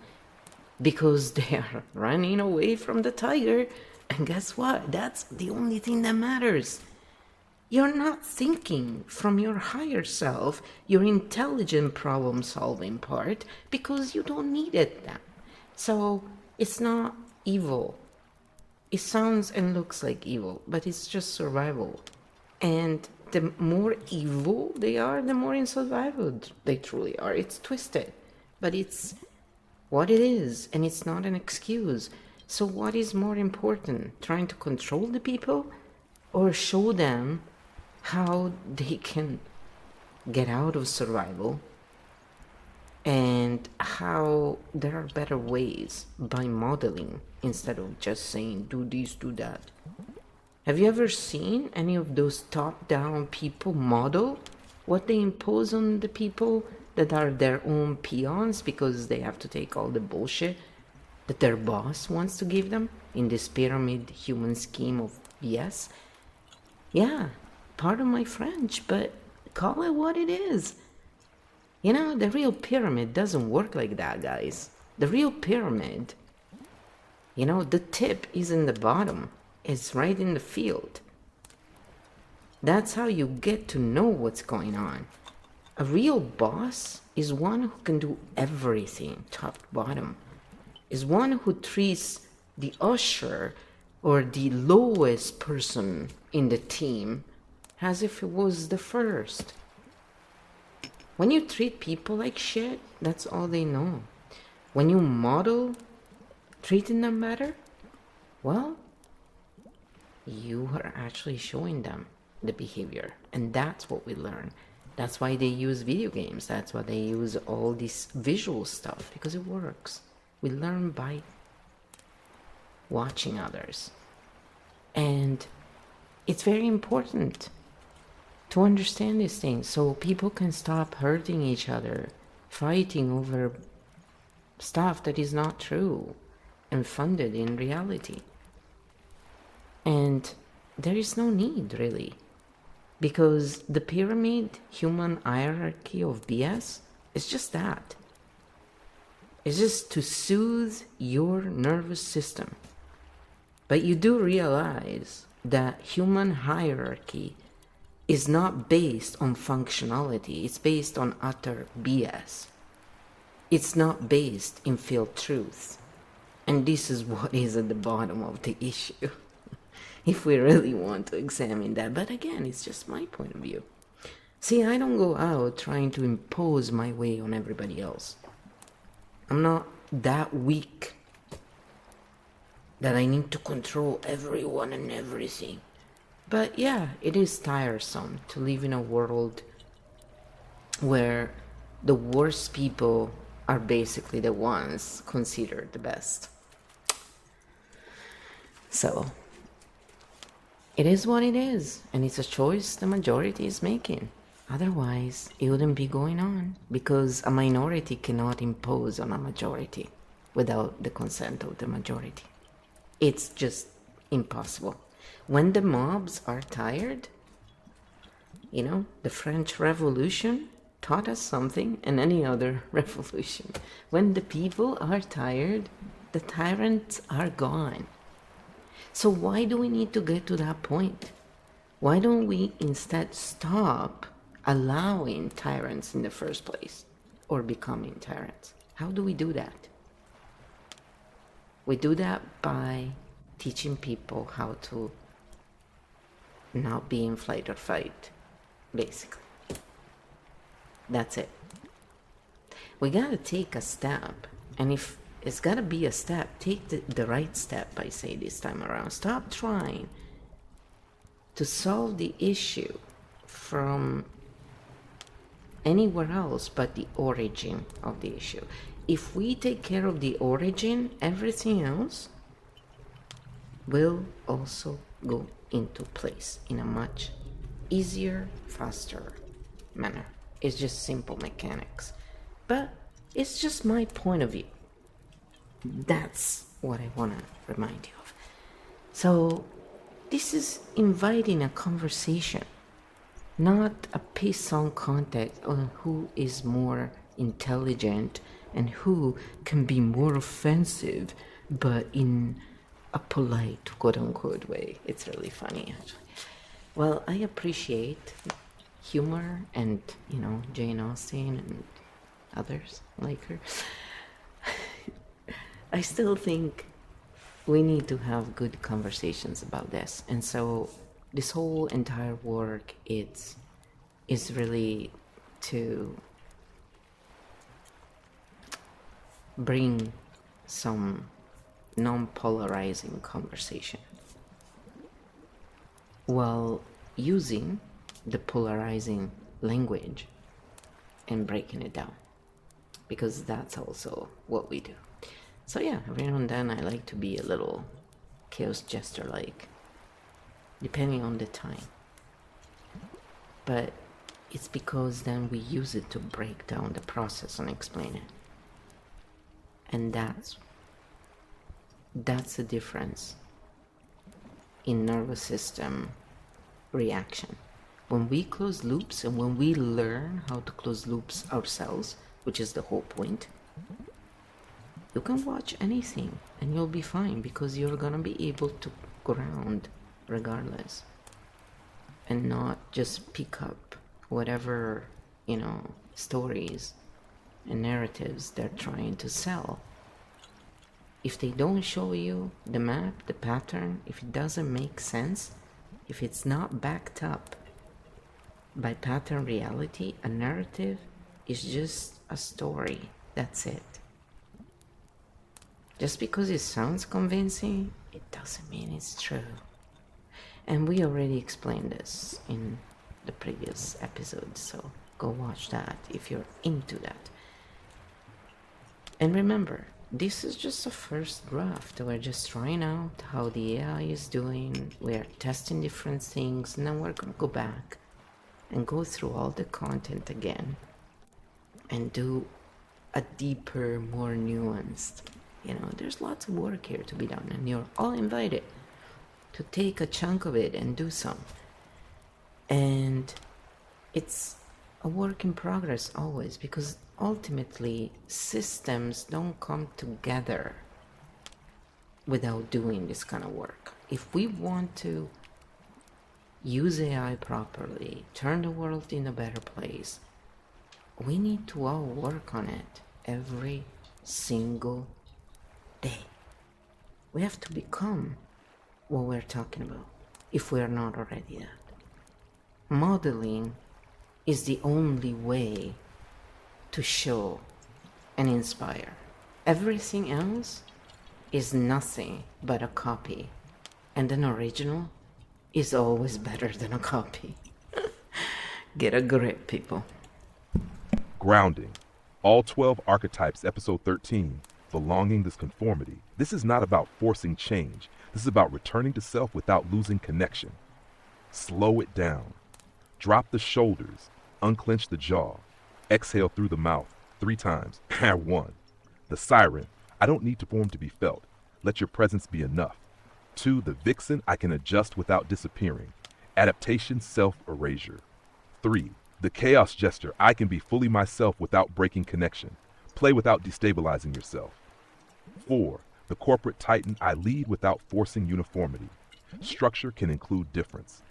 because they are running away from the tiger, and guess what? That's the only thing that matters. You're not thinking from your higher self, your intelligent problem-solving part, because you don't need it then. So it's not evil. It sounds and looks like evil, but it's just survival. And the more evil they are, the more in survival they truly are. It's twisted, but it's what it is, and it's not an excuse. So what is more important, trying to control the people or show them how they can get out of survival and how there are better ways by modeling instead of just saying do this, do that? Have you ever seen any of those top-down people model what they impose on the people that are their own peons because they have to take all the bullshit that their boss wants to give them in this pyramid human scheme of BS? Yeah, pardon my French, but call it what it is. The real pyramid doesn't work like that, guys. The real pyramid, the tip is in the bottom. It's right in the field. That's how you get to know what's going on. A real boss is one who can do everything, top to bottom. Is one who treats the usher or the lowest person in the team as if it was the first. When you treat people like shit, that's all they know. When you model treating them better, well, you are actually showing them the behavior. And that's what we learn. That's why they use video games. That's why they use all this visual stuff, because it works. We learn by watching others. And it's very important to understand these things so people can stop hurting each other, fighting over stuff that is not true and funded in reality. And there is no need, really. Because the pyramid human hierarchy of BS is just that. It's just to soothe your nervous system. But you do realize that human hierarchy is not based on functionality. It's based on utter BS. It's not based in felt truth. And this is what is at the bottom of the issue. If we really want to examine that. But again, it's just my point of view. See, I don't go out trying to impose my way on everybody else. I'm not that weak that I need to control everyone and everything. But yeah, it is tiresome to live in a world where the worst people are basically the ones considered the best. So, it is what it is, and it's a choice the majority is making. Otherwise, it wouldn't be going on, because a minority cannot impose on a majority without the consent of the majority. It's just impossible. When the mobs are tired, the French Revolution taught us something, and any other revolution. When the people are tired, the tyrants are gone. So why do we need to get to that point? Why don't we instead stop allowing tyrants in the first place, or becoming tyrants? How do we do that? We do that by teaching people how to not be in flight or fight, basically. That's it. We gotta take a step, and if it's gotta be a step, take the right step, I say this time around. Stop trying to solve the issue from anywhere else but the origin of the issue. If we take care of the origin, everything else will also go into place in a much easier, faster manner. It's just simple mechanics. But it's just my point of view. That's what I want to remind you of. So this is inviting a conversation, not a piss-on contest on who is more intelligent and who can be more offensive, but in a polite, quote-unquote way. It's really funny, actually. Well, I appreciate humor and, Jane Austen and others like her. I still think we need to have good conversations about this. And so this whole entire work is really to bring some non-polarizing conversation while using the polarizing language and breaking it down, because that's also what we do. So yeah, every now and then I like to be a little chaos jester like, depending on the time. But it's because then we use it to break down the process and explain it. And that's the difference in nervous system reaction. When we close loops and when we learn how to close loops ourselves, which is the whole point, you can watch anything and you'll be fine, because you're gonna be able to ground regardless and not just pick up whatever, stories and narratives they're trying to sell. If they don't show you the map, the pattern, if it doesn't make sense, if it's not backed up by pattern reality, a narrative is just a story. That's it. Just because it sounds convincing, it doesn't mean it's true. And we already explained this in the previous episode, so go watch that if you're into that. And remember, this is just a first draft. We're just trying out how the AI is doing. We're testing different things, and then we're gonna go back and go through all the content again and do a deeper, more nuanced. There's lots of work here to be done, and you're all invited to take a chunk of it and do some. And it's a work in progress always, because ultimately systems don't come together without doing this kind of work. If we want to use AI properly, turn the world in a better place, we need to all work on it every single day. We have to become what we're talking about, if we're not already that. Modeling is the only way to show and inspire. Everything else is nothing but a copy, and an original is always better than a copy. Get a grip, people. Grounding. All 12 archetypes, episode 13. Belonging this conformity. This is not about forcing change. This is about returning to self without losing connection. Slow it down. Drop the shoulders. Unclench the jaw. Exhale through the mouth 3 times. 1. The siren. I don't need to form to be felt. Let your presence be enough. 2. The vixen. I can adjust without disappearing. Adaptation, self-erasure. 3. The chaos gesture. I can be fully myself without breaking connection. Play without destabilizing yourself. 4. The corporate titan. I lead without forcing uniformity. Structure can include difference.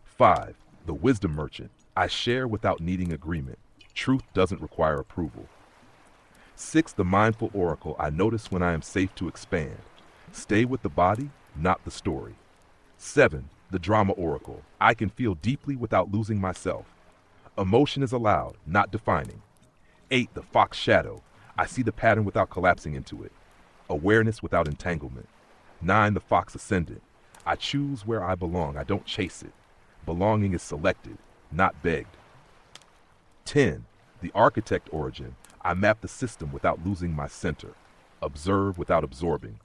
5. The wisdom merchant. I share without needing agreement. Truth doesn't require approval. 6. The mindful oracle. I notice when I am safe to expand. Stay with the body, not the story. 7. The drama oracle. I can feel deeply without losing myself. Emotion is allowed, not defining. 8. The fox shadow. I see the pattern without collapsing into it. Awareness without entanglement. 9. The fox ascendant. I choose where I belong. I don't chase it. Belonging is selected, not begged. 10. The architect origin. I map the system without losing my center. Observe without absorbing.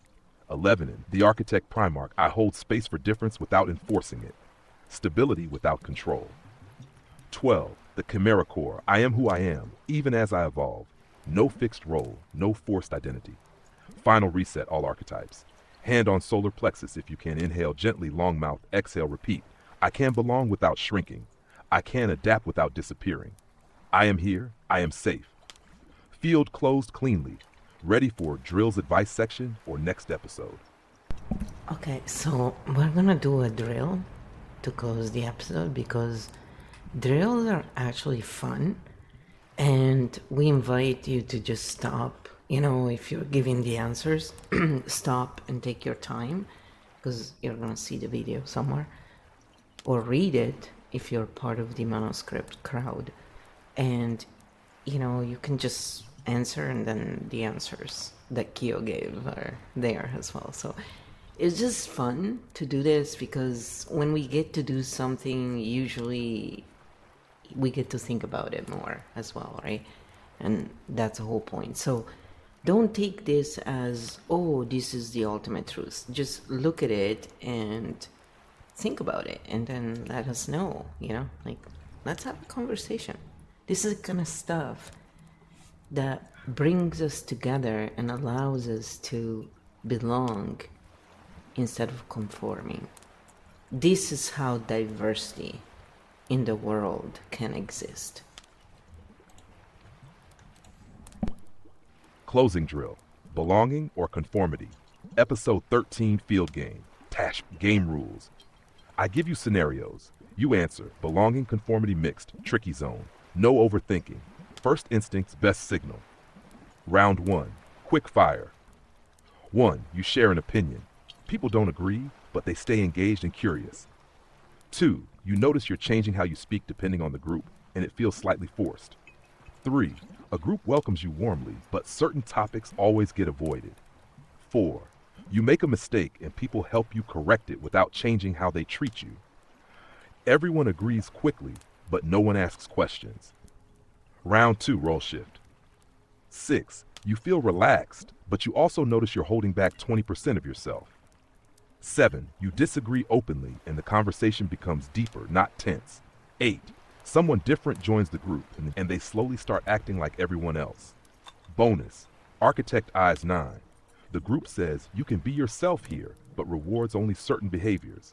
11. The architect primarch. I hold space for difference without enforcing it. Stability without control. 12. The chimera core. I am who I am, even as I evolve. No fixed role, no forced identity. Final reset, all archetypes. Hand on solar plexus if you can. Inhale gently, long mouth. Exhale, repeat. I can belong without shrinking. I can adapt without disappearing. I am here. I am safe. Field closed cleanly. Ready for drills advice section or next episode. Okay, so we're gonna do a drill to close the episode, because drills are actually fun, and we invite you to just stop. If you're giving the answers, stop and take your time, because you're gonna see the video somewhere, or read it if you're part of the manuscript crowd, and you can just answer, and then the answers that Kyo gave are there as well. So it's just fun to do this, because when we get to do something, usually we get to think about it more as well, right? And that's the whole point. So don't take this as, oh, this is the ultimate truth. Just look at it and think about it, and then let us know, let's have a conversation. This is the kind of stuff that brings us together and allows us to belong instead of conforming. This is how diversity in the world can exist. Closing drill. Belonging or conformity. Episode 13, field game. Tash game rules. I give you scenarios. You answer. Belonging, conformity, mixed. Tricky zone. No overthinking. First instincts, best signal. Round 1. Quick fire. 1. You share an opinion. People don't agree, but they stay engaged and curious. 2. You notice you're changing how you speak depending on the group, and it feels slightly forced. 3. A group welcomes you warmly, but certain topics always get avoided. 4. You make a mistake and people help you correct it without changing how they treat you. Everyone agrees quickly, but no one asks questions. Round 2, role shift. 6. You feel relaxed, but you also notice you're holding back 20% of yourself. 7. You disagree openly and the conversation becomes deeper, not tense. 8. Someone different joins the group and they slowly start acting like everyone else. Bonus. Architect Eyes 9. The group says you can be yourself here, but rewards only certain behaviors.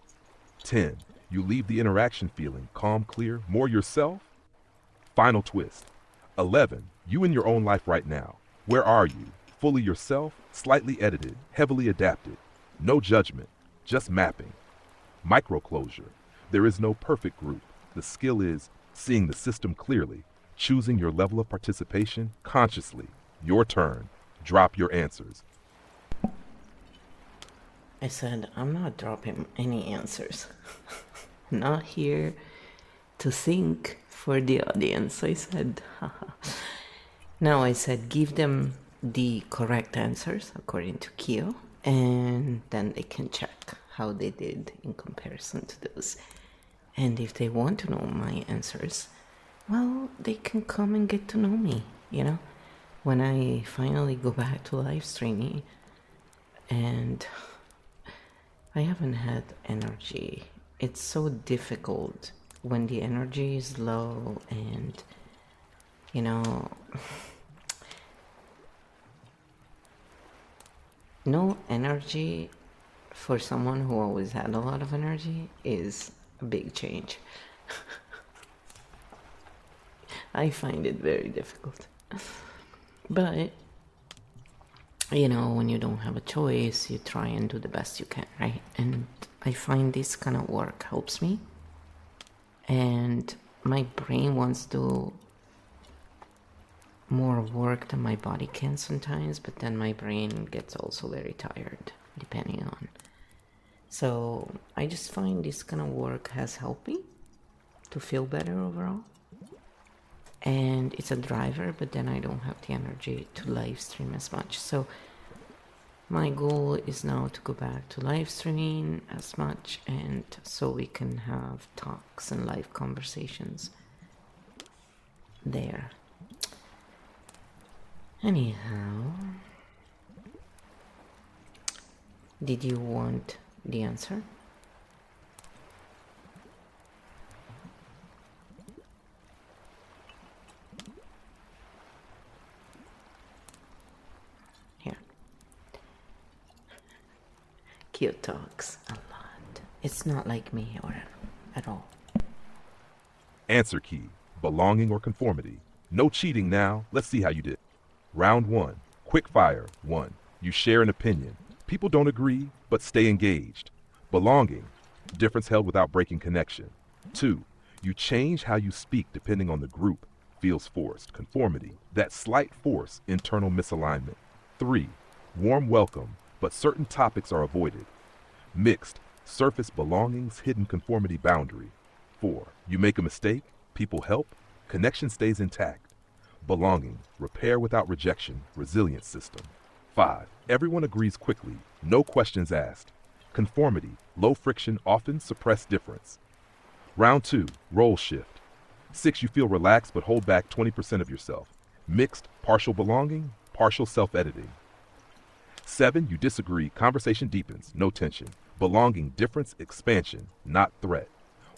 10. You leave the interaction feeling calm, clear, more yourself. Final twist. 11. You in your own life right now. Where are you? Fully yourself, slightly edited, heavily adapted. No judgment, just mapping. Microclosure. There is no perfect group. The skill is seeing the system clearly, choosing your level of participation consciously. Your turn. Drop your answers. I said, I'm not dropping any answers. I'm not here to think for the audience. I said, no, I said, give them the correct answers according to Kyo, and then they can check how they did in comparison to those. And if they want to know my answers, well, they can come and get to know me, you know? When I finally go back to live streaming, and I haven't had energy. It's so difficult when the energy is low and, you know, no energy for someone who always had a lot of energy is a big change. I find it very difficult. But, you know, when you don't have a choice, you try and do the best you can, right? And I find this kind of work helps me. And my brain wants to do more work than my body can sometimes, but then my brain gets also very tired, depending on. So I just find this kind of work has helped me to feel better overall. And it's a driver, but then I don't have the energy to live stream as much. So my goal is now to go back to live streaming as much, and so we can have talks and live conversations there. Anyhow, did you want the answer? Here. Q talks a lot. It's not like me or at all. Answer key. Belonging or conformity. No cheating now. Let's see how you did. Round 1. Quick fire. 1. You share an opinion. People don't agree, but stay engaged. Belonging. Difference held without breaking connection. 2. You change how you speak depending on the group. Feels forced. Conformity. That slight force. Internal misalignment. 3. Warm welcome, but certain topics are avoided. Mixed. Surface belongings, hidden conformity boundary. 4. You make a mistake. People help. Connection stays intact. Belonging, repair without rejection, resilience system. 5. Everyone agrees quickly, no questions asked. Conformity, low friction, often suppressed difference. Round 2, role shift. 6. You feel relaxed but hold back 20% of yourself. Mixed, partial belonging, partial self-editing. 7. You disagree, conversation deepens, no tension. Belonging, difference, expansion, not threat.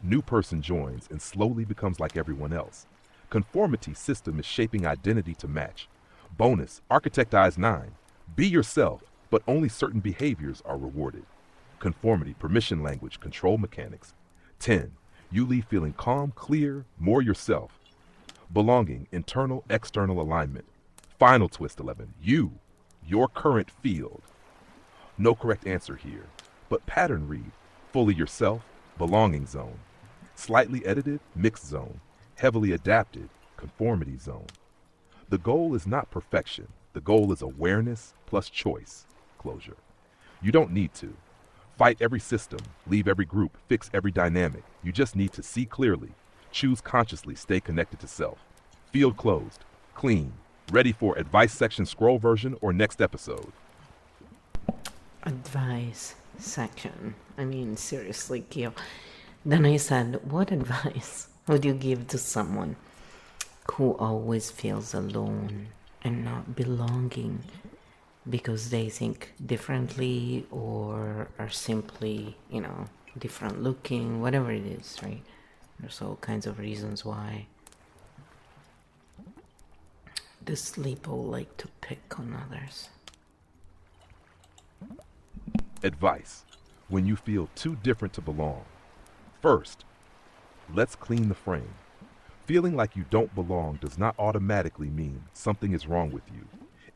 New person joins and slowly becomes like everyone else. Conformity system is shaping identity to match. Bonus, Architect Eyes 9. Be yourself, but only certain behaviors are rewarded. Conformity, permission language, control mechanics. 10. You leave feeling calm, clear, more yourself. Belonging, internal, external alignment. Final twist 11. You, your current field. No correct answer here, but pattern read. Fully yourself, belonging zone. Slightly edited, mixed zone. Heavily adapted, conformity zone. The goal is not perfection. The goal is awareness plus choice. Closure. You don't need to fight every system, leave every group, fix every dynamic. You just need to see clearly, choose consciously, stay connected to self. Field closed, clean, ready for advice section scroll version or next episode. Advice section. I mean, seriously, Kyo. Then I said, what advice would you give to someone who always feels alone and not belonging because they think differently or are simply, you know, different looking, whatever it is, right? There's all kinds of reasons why this sleepo like to pick on others. Advice. When you feel too different to belong, First, let's clean the frame. Feeling like you don't belong does not automatically mean something is wrong with you.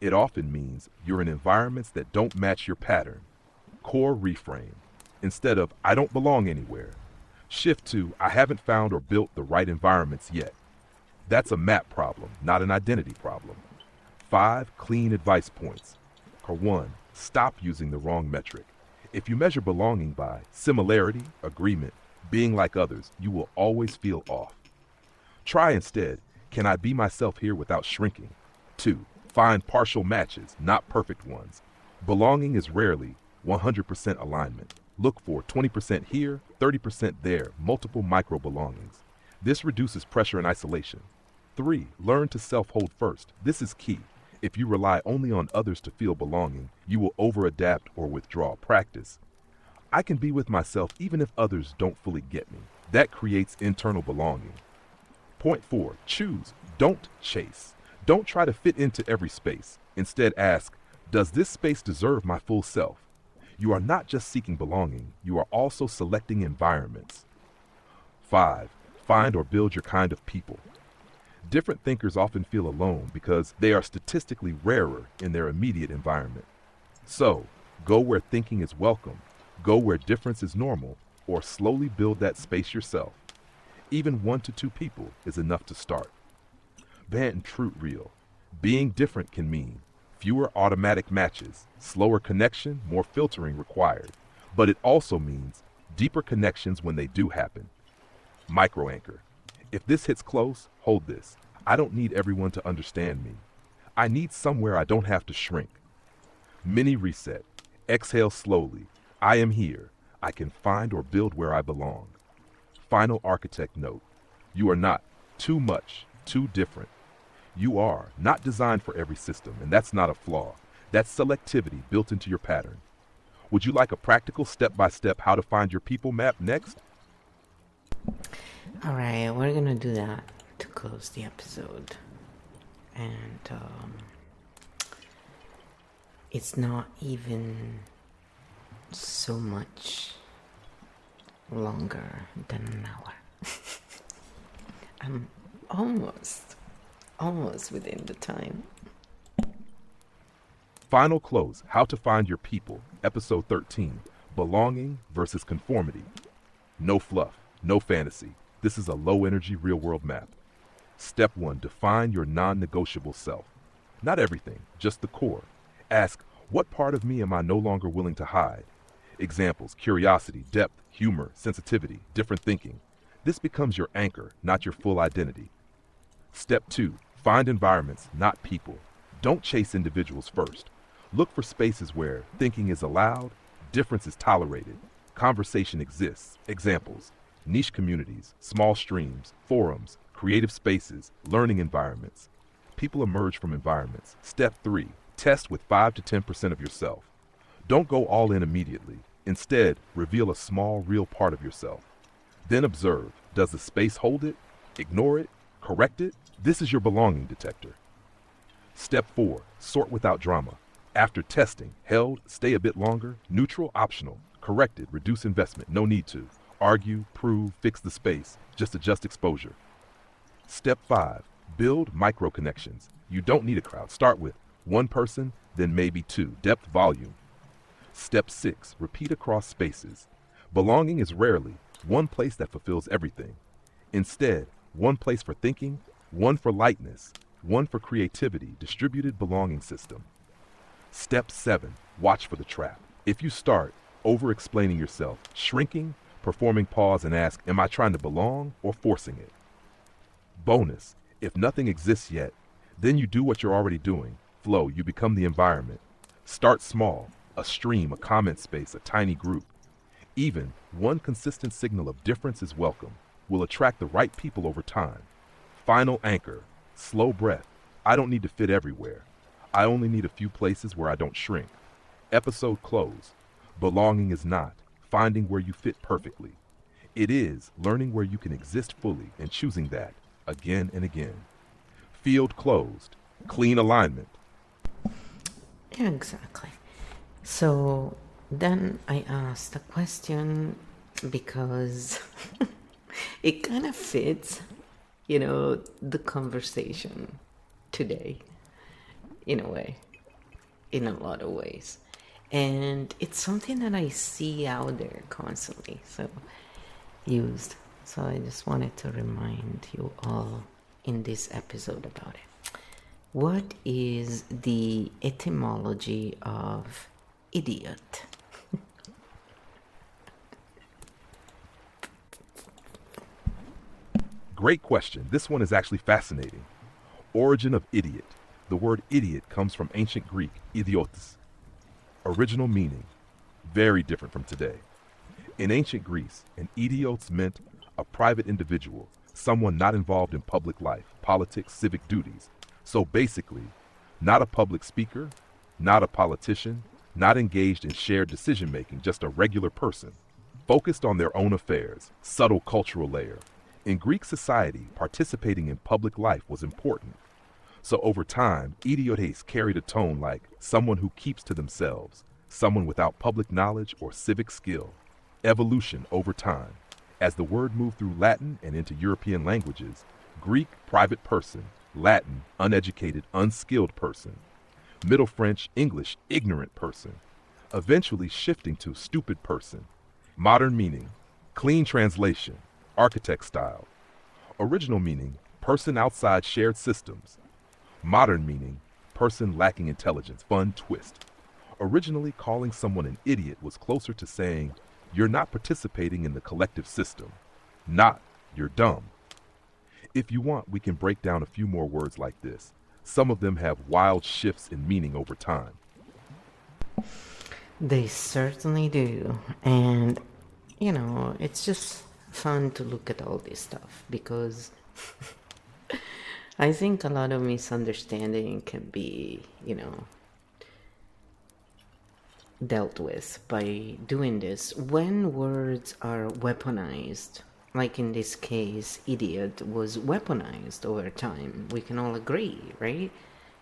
It often means you're in environments that don't match your pattern. Core reframe. Instead of, I don't belong anywhere, shift to, I haven't found or built the right environments yet. That's a map problem, not an identity problem. 5 clean advice points. 1. Stop using the wrong metric. If you measure belonging by similarity, agreement, being like others, you will always feel off. Try instead, can I be myself here without shrinking? 2. Find partial matches, not perfect ones. Belonging is rarely 100% alignment. Look for 20% here, 30% there, multiple micro-belongings. This reduces pressure and isolation. 3. Learn to self-hold first. This is key. If you rely only on others to feel belonging, you will over-adapt or withdraw. Practice. I can be with myself even if others don't fully get me. That creates internal belonging. Point 4. Choose. Don't chase. Don't try to fit into every space. Instead ask, does this space deserve my full self? You are not just seeking belonging, you are also selecting environments. 5. Find or build your kind of people. Different thinkers often feel alone because they are statistically rarer in their immediate environment. So, go where thinking is welcome, go where difference is normal, or slowly build that space yourself. Even 1 to 2 people is enough to start. Banton Truth Real. Being different can mean fewer automatic matches, slower connection, more filtering required. But it also means deeper connections when they do happen. Micro anchor. If this hits close, hold this. I don't need everyone to understand me. I need somewhere I don't have to shrink. Mini reset. Exhale slowly. I am here. I can find or build where I belong. Final architect note. You are not too much, too different. You are not designed for every system, and that's not a flaw. That's selectivity built into your pattern. Would you like a practical step-by-step how to find your people map next? Alright, we're gonna do that to close the episode. And it's not even so much longer than an hour. I'm almost within the time. Final close, how to find your people, episode 13, belonging versus conformity. No fluff, no fantasy. This is a low-energy, real-world map. Step 1, define your non-negotiable self. Not everything, just the core. Ask, what part of me am I no longer willing to hide? Examples, curiosity, depth, humor, sensitivity, different thinking. This becomes your anchor, not your full identity. Step 2, find environments, not people. Don't chase individuals first. Look for spaces where thinking is allowed, difference is tolerated, conversation exists. Examples, niche communities, small streams, forums, creative spaces, learning environments. People emerge from environments. Step 3, test with 5 to 10% of yourself. Don't go all in immediately. Instead, reveal a small, real part of yourself. Then observe, does the space hold it? Ignore it? Correct it? This is your belonging detector. Step 4, sort without drama. After testing, held, stay a bit longer, neutral, optional, corrected, reduce investment, no need to. Argue, prove, fix the space, just adjust exposure. Step 5, build micro connections. You don't need a crowd. Start with 1 person, then maybe 2, depth, volume. Step 6, repeat across spaces. Belonging is rarely one place that fulfills everything. Instead, 1 place for thinking, 1 for lightness, 1 for creativity, distributed belonging system. Step 7, watch for the trap. If you start over-explaining yourself, shrinking, performing pause and ask, am I trying to belong or forcing it? Bonus, if nothing exists yet, then you do what you're already doing. Flow, you become the environment. Start small, a stream, a comment space, a tiny group. Even 1 consistent signal of difference is welcome, will attract the right people over time. Final anchor, slow breath. I don't need to fit everywhere. I only need a few places where I don't shrink. Episode close. Belonging is not finding where you fit perfectly. It is learning where you can exist fully and choosing that again and again. Field closed. Clean alignment. Yeah, exactly. So then I asked the question, because it kind of fits, the conversation today in a way, in a lot of ways. And it's something that I see out there constantly, so used. So I just wanted to remind you all in this episode about it. What is the etymology of idiot? Great question. This one is actually fascinating. Origin of idiot. The word idiot comes from ancient Greek, idiotes. Original meaning, very different from today. In ancient Greece, an idiots meant a private individual, someone not involved in public life, politics, civic duties. So basically, not a public speaker, not a politician, not engaged in shared decision making, just a regular person, focused on their own affairs, subtle cultural layer. In Greek society, participating in public life was important. So over time, idiotes carried a tone like someone who keeps to themselves, someone without public knowledge or civic skill. Evolution over time. As the word moved through Latin and into European languages, Greek, private person, Latin, uneducated, unskilled person, Middle French, English, ignorant person, eventually shifting to stupid person. Modern meaning, clean translation, architect style. Original meaning, person outside shared systems. Modern meaning, person lacking intelligence, fun twist. Originally, calling someone an idiot was closer to saying, you're not participating in the collective system. Not, you're dumb. If you want, we can break down a few more words like this. Some of them have wild shifts in meaning over time. They certainly do. And, it's just fun to look at all this stuff because I think a lot of misunderstanding can be, dealt with by doing this. When words are weaponized, like in this case, idiot was weaponized over time, we can all agree, right?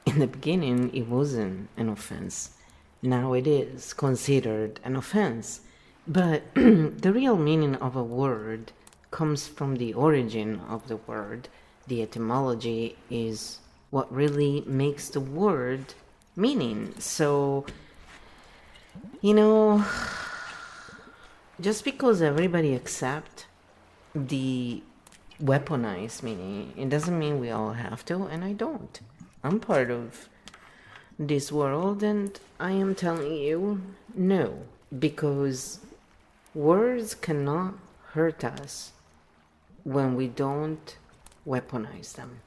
In the beginning, it wasn't an offense. Now it is considered an offense. But the real meaning of a word comes from the origin of the word. The etymology is what really makes the word meaning. So, just because everybody accepts the weaponized meaning, it doesn't mean we all have to, and I don't. I'm part of this world, and I am telling you no, because words cannot hurt us when we don't weaponize them.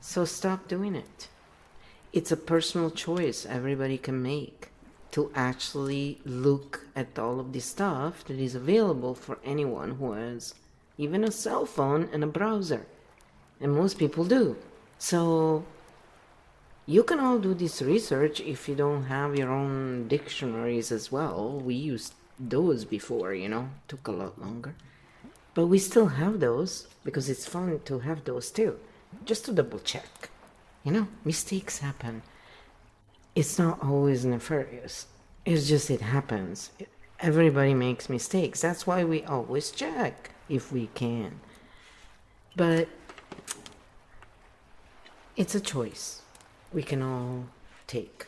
So stop doing it. It's a personal choice everybody can make to actually look at all of this stuff that is available for anyone who has even a cell phone and a browser. And most people do. So you can all do this research if you don't have your own dictionaries as well. We used those before, took a lot longer. But we still have those because it's fun to have those too. Just to double check. Mistakes happen. It's not always nefarious. It's just it happens. Everybody makes mistakes. That's why we always check if we can. But it's a choice we can all take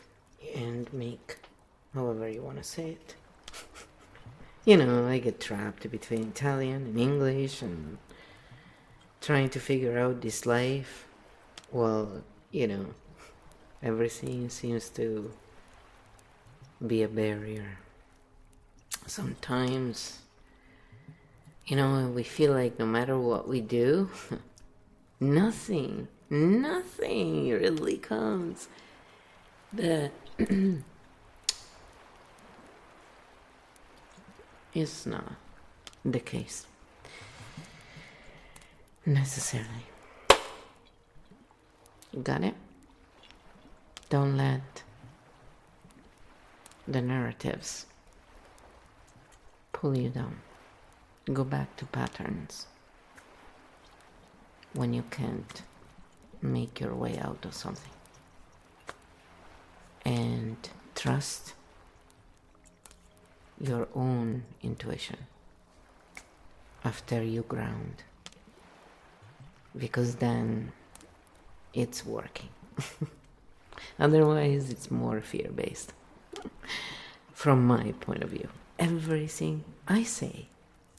and make, however you want to say it. I get trapped between Italian and English and trying to figure out this life. Well, everything seems to be a barrier. Sometimes, we feel like no matter what we do, nothing really comes that is not the case necessarily. Got it? Don't let the narratives pull you down. Go back to patterns when you can't make your way out of something. And trust your own intuition. after you ground, because then it's working. Otherwise, it's more fear-based. From my point of view, everything I say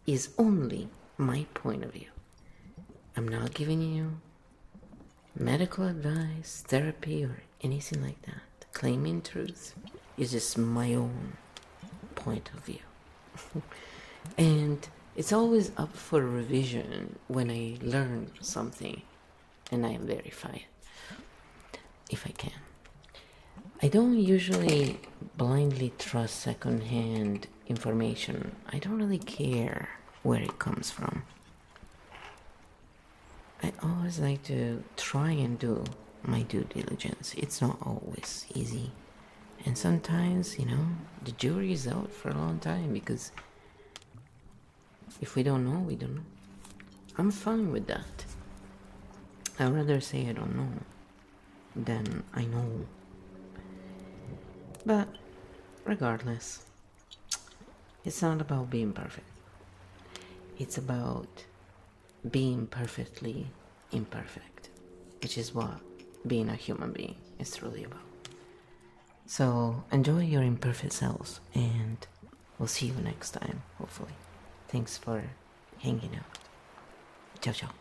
is only my point of view. I'm not giving you medical advice, therapy, or anything like that. Claiming truth is just my own point of view. And it's always up for revision when I learn something and I verify it, if I can. I don't usually blindly trust secondhand information. I don't really care where it comes from. I always like to try and do my due diligence. It's not always easy. And sometimes, the jury is out for a long time, because if we don't know, we don't know. I'm fine with that. I'd rather say I don't know than I know. But regardless, it's not about being perfect. It's about being perfectly imperfect, which is what being a human being is really about. So enjoy your imperfect selves, and we'll see you next time, hopefully. Thanks for hanging out. Ciao, ciao.